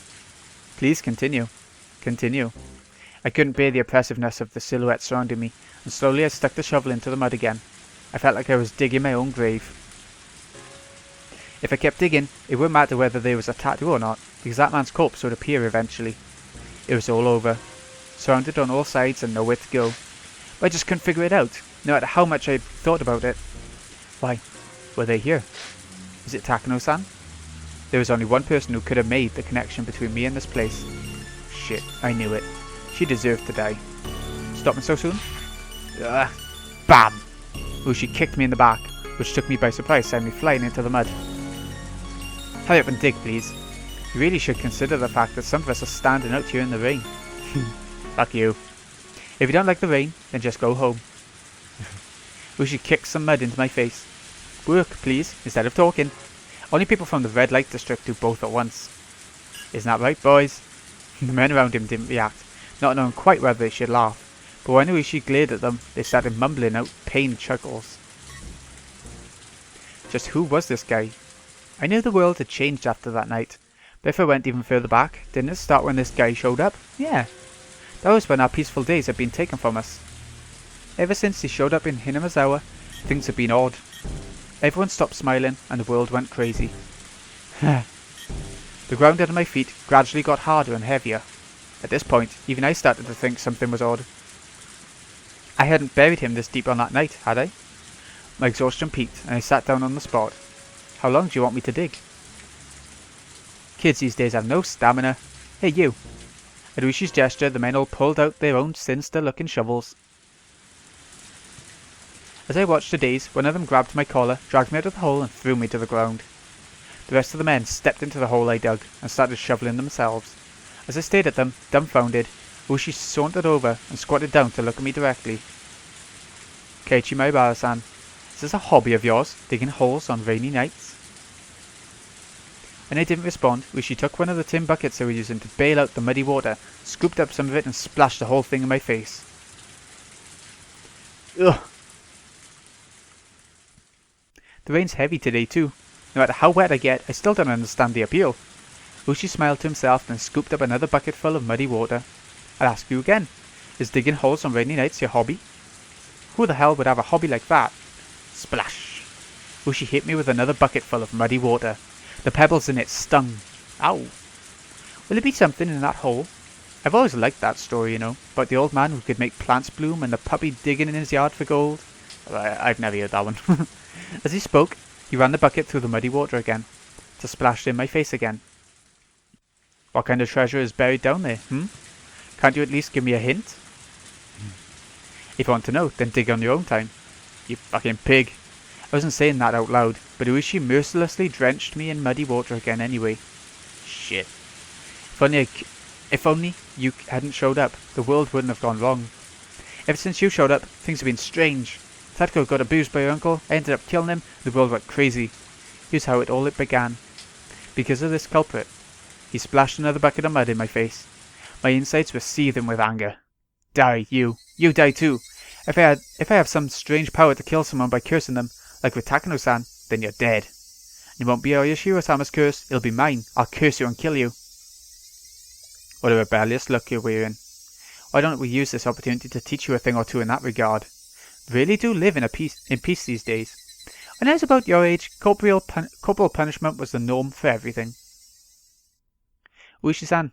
Please continue. Continue. I couldn't bear the oppressiveness of the silhouette surrounding me, and slowly I stuck the shovel into the mud again. I felt like I was digging my own grave. If I kept digging, it wouldn't matter whether there was a tattoo or not, because that man's corpse would appear eventually. It was all over. Surrounded on all sides and nowhere to go. But I just couldn't figure it out, no matter how much I thought about it. Why, were they here? Is it Takano-san? There was only one person who could have made the connection between me and this place. Shit, I knew it. She deserved to die. Stopping so soon? Ugh. Bam! Ooishi kicked me in the back, which took me by surprise, sending me flying into the mud. Hurry up and dig, please. You really should consider the fact that some of us are standing out here in the rain. Fuck you. If you don't like the rain, then just go home. Ooishi kicked some mud into my face. Work, please, instead of talking. Only people from the red light district do both at once. Isn't that right, boys? The men around him didn't react, not knowing quite whether they should laugh. but when Ooishi glared at them, they started mumbling out pained chuckles. Just who was this guy? I knew the world had changed after that night, but if I went even further back, didn't it start when this guy showed up? Yeah, that was when our peaceful days had been taken from us. Ever since he showed up in Hinamizawa, things have been odd. Everyone stopped smiling and the world went crazy. The ground under my feet gradually got harder and heavier. At this point, even I started to think something was odd. I hadn't buried him this deep on that night, had I? My exhaustion peaked and I sat down on the spot. How long do you want me to dig? Kids these days have no stamina. Hey you! At Ooishi's gesture, the men all pulled out their own sinister looking shovels. As I watched the daze, one of them grabbed my collar, dragged me out of the hole and threw me to the ground. The rest of the men stepped into the hole I dug and started shoveling themselves. As I stared at them, dumbfounded, Ooishi sauntered over and squatted down to look at me directly. Keiichi Maebara-san, is this a hobby of yours, digging holes on rainy nights? When I didn't respond, Ooishi took one of the tin buckets they were using to bail out the muddy water, scooped up some of it and splashed the whole thing in my face. Ugh! The rain's heavy today too. No matter how wet I get, I still don't understand the appeal. Ooishi smiled to himself and scooped up another bucket full of muddy water. I'll ask you again, is digging holes on rainy nights your hobby? Who the hell would have a hobby like that? Splash! Ooishi hit me with another bucket full of muddy water. The pebbles in it stung. Ow! Will there be something in that hole? I've always liked that story, you know, about the old man who could make plants bloom and the puppy digging in his yard for gold. I've never heard that one. As he spoke, he ran the bucket through the muddy water again, to splash in my face again. What kind of treasure is buried down there, Can't you at least give me a hint? If you want to know, then dig on your own time. You fucking pig. I wasn't saying that out loud, but Ooishi mercilessly drenched me in muddy water again anyway. Shit. If only you hadn't showed up, the world wouldn't have gone wrong. Ever since you showed up, things have been strange. Sadko got abused by your uncle, I ended up killing him, the world went crazy. Here's how it all began. Because of this culprit. He splashed another bucket of mud in my face. My insides were seething with anger. Die, you. You die too. If I have some strange power to kill someone by cursing them, like with Takano-san, then you're dead. It won't be Yoshiro-sama's curse, it'll be mine. I'll curse you and kill you. What a rebellious look you're wearing. Why don't we use this opportunity to teach you a thing or two in that regard? Really do live in peace these days. When I was about your age, corporal punishment was the norm for everything. Ooishi-san.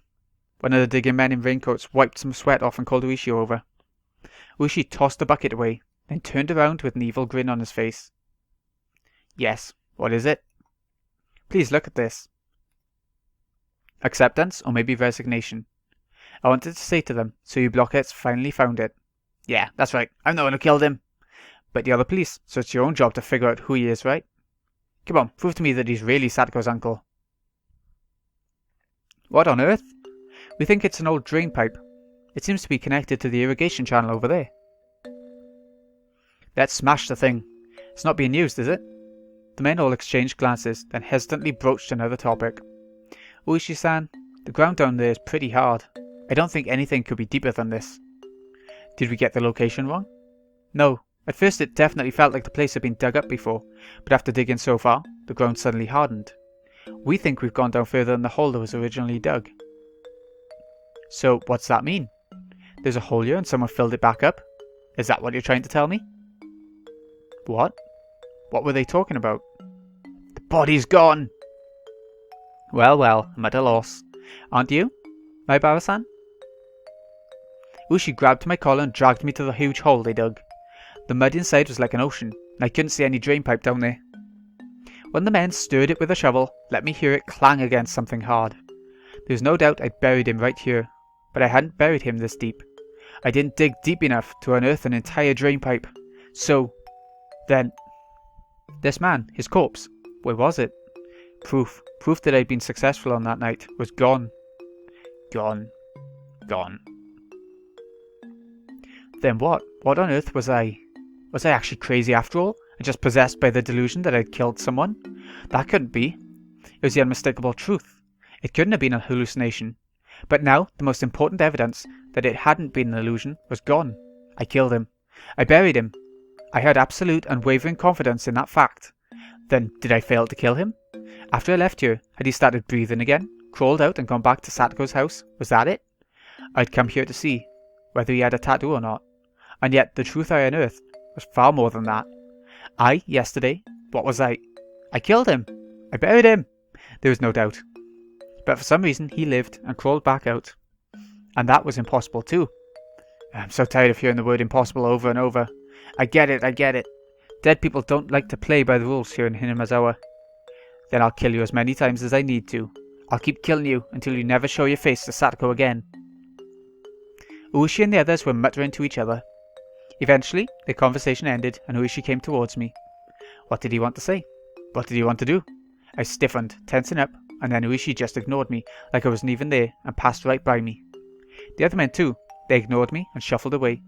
One of the digging men in raincoats wiped some sweat off and called Ooishi over. Ooishi tossed the bucket away, then turned around with an evil grin on his face. Yes, what is it? Please look at this. Acceptance, or maybe resignation. I wanted to say to them, so you blockheads finally found it. Yeah, that's right, I'm the one who killed him. But you're the police, so it's your own job to figure out who he is, right? Come on, prove to me that he's really Sadako's uncle. What on earth? We think it's an old drain pipe. It seems to be connected to the irrigation channel over there. Let's smash the thing. It's not being used, is it? The men all exchanged glances, then hesitantly broached another topic. Ooishi-san, the ground down there is pretty hard. I don't think anything could be deeper than this. Did we get the location wrong? No. At first it definitely felt like the place had been dug up before, but after digging so far, the ground suddenly hardened. We think we've gone down further than the hole that was originally dug. So, what's that mean? There's a hole here and someone filled it back up? Is that what you're trying to tell me? What? What were they talking about? The body's gone! Well, I'm at a loss. Aren't you, Maebara-san? Ooishi grabbed my collar and dragged me to the huge hole they dug. The mud inside was like an ocean, and I couldn't see any drain pipe down there. When the men stirred it with a shovel, let me hear it clang against something hard. There was no doubt I'd buried him right here, but I hadn't buried him this deep. I didn't dig deep enough to unearth an entire drain pipe. So, then, this man, his corpse, where was it? Proof that I'd been successful on that night was gone. Gone. Then what? What on earth was I? Was I actually crazy after all, and just possessed by the delusion that I'd killed someone? That couldn't be. It was the unmistakable truth. It couldn't have been a hallucination. But now, the most important evidence that it hadn't been an illusion was gone. I killed him. I buried him. I had absolute unwavering confidence in that fact. Then, did I fail to kill him? After I left here, had he started breathing again, crawled out and gone back to Satoko's house? Was that it? I'd come here to see whether he had a tattoo or not. And yet, the truth I unearthed was far more than that. Yesterday, what was I? I killed him. I buried him. There was no doubt. But for some reason, he lived and crawled back out. And that was impossible too. I'm so tired of hearing the word impossible over and over. I get it. Dead people don't like to play by the rules here in Hinamizawa. Then I'll kill you as many times as I need to. I'll keep killing you until you never show your face to Satoko again. Ooishi and the others were muttering to each other. Eventually, the conversation ended and Ooishi came towards me. What did he want to say? What did he want to do? I stiffened, tensing up, and then Ooishi just ignored me, like I wasn't even there, and passed right by me. The other men too. They ignored me and shuffled away.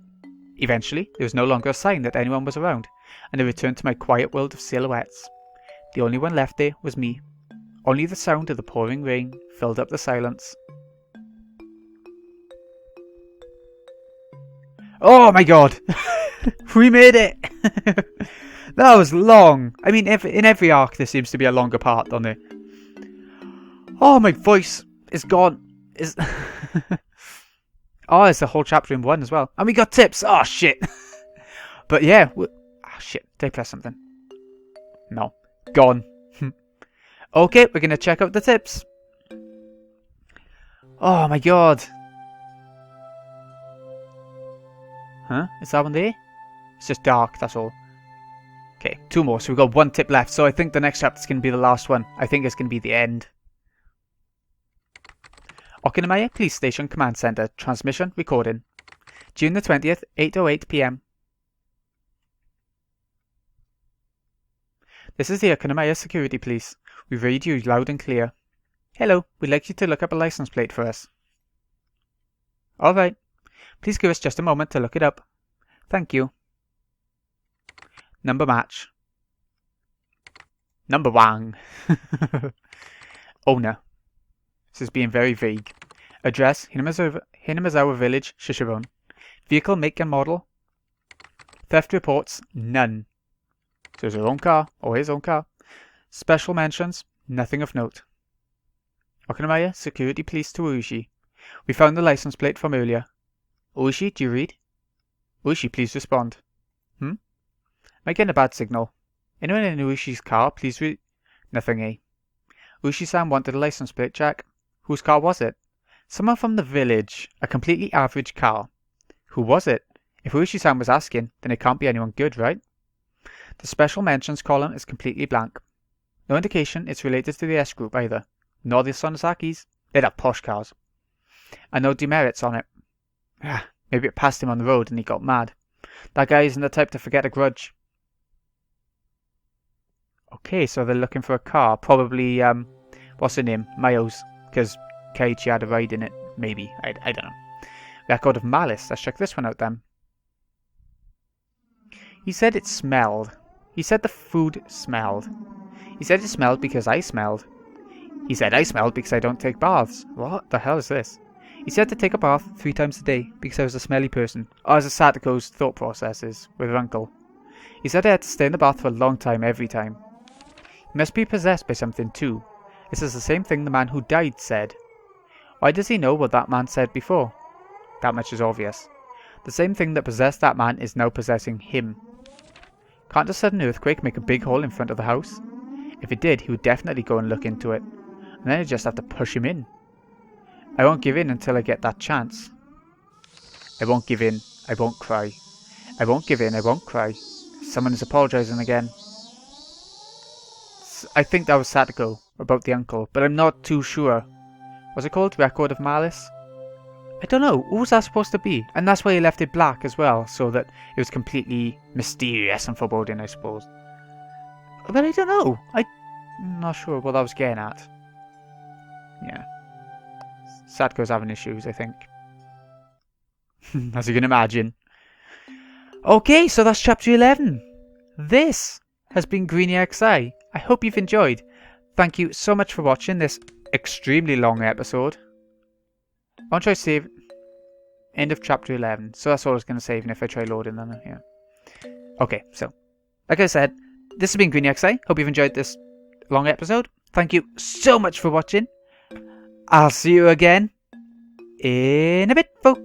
Eventually, there was no longer a sign that anyone was around, and I returned to my quiet world of silhouettes. The only one left there was me. Only the sound of the pouring rain filled up the silence. Oh my god! We made it! That was long! I mean, in every arc there seems to be a longer part, doesn't there? Oh, my voice is gone. Oh, it's a whole chapter in one as well. And we got tips! Oh, shit! But yeah, oh, shit. Did I press something? No. Gone. Okay, we're gonna check out the tips. Oh my god. Huh? Is that one there? It's just dark, that's all. Okay, 2 more, so we've got 1 tip left. So I think the next chapter is going to be the last one. I think it's going to be the end. Okinamaya Police Station Command Center. Transmission recording. June the 20th, 8:08 PM. This is the Okinamaya Security Police. We read you loud and clear. Hello, we'd like you to look up a license plate for us. Alright. Please give us just a moment to look it up. Thank you. Number match. Number one. Owner. This is being very vague. Address, Hinamizawa Village, Shishiron. Vehicle make and model. Theft reports, none. So it's his own car, or his own car. Special mentions, nothing of note. Okinamaya, Security Police to Ooishi. We found the license plate from earlier. Ooishi, do you read? Ooishi, please respond. Am I getting a bad signal? Anyone in Ooishi's car, please read? Nothing, eh? Ooishi-san wanted a license plate check. Whose car was it? Someone from the village. A completely average car. Who was it? If Ooishi-san was asking, then it can't be anyone good, right? The special mentions column is completely blank. No indication it's related to the S group either. Nor the Sonosakis. They'd have posh cars. And no demerits on it. Maybe it passed him on the road and he got mad. That guy isn't the type to forget a grudge. Okay, so they're looking for a car. Probably, what's her name? Mayo's. Because Keiichi had a ride in it. Maybe. I don't know. Record of malice. Let's check this one out then. He said it smelled. He said the food smelled. He said it smelled because I smelled. He said I smelled because I don't take baths. What the hell is this? He said to take a bath 3 times a day because I was a smelly person. Or as Satoko's thought processes with her uncle. He said I had to stay in the bath for a long time every time. He must be possessed by something too. This is the same thing the man who died said. Why does he know what that man said before? That much is obvious. The same thing that possessed that man is now possessing him. Can't a sudden earthquake make a big hole in front of the house? If it did, he would definitely go and look into it. And then I'd just have to push him in. I won't give in until I get that chance. I won't give in. I won't cry. I won't give in. I won't cry. Someone is apologising again. I think that was Satoko about the uncle, but I'm not too sure. Was it called Record of Malice? I don't know. What was that supposed to be? And that's why he left it black as well, so that it was completely mysterious and foreboding, I suppose. But I don't know. I'm not sure what I was getting at. Yeah. Satoko's having issues, I think. As you can imagine. Okay, so that's chapter 11. This has been Greeny XI. I hope you've enjoyed. Thank you so much for watching this extremely long episode. I want to try to save... End of chapter 11. So that's all I was going to say, even if I try loading them here. Okay, so, like I said, this has been GreenXI. Hope you've enjoyed this long episode. Thank you so much for watching. I'll see you again in a bit, folks.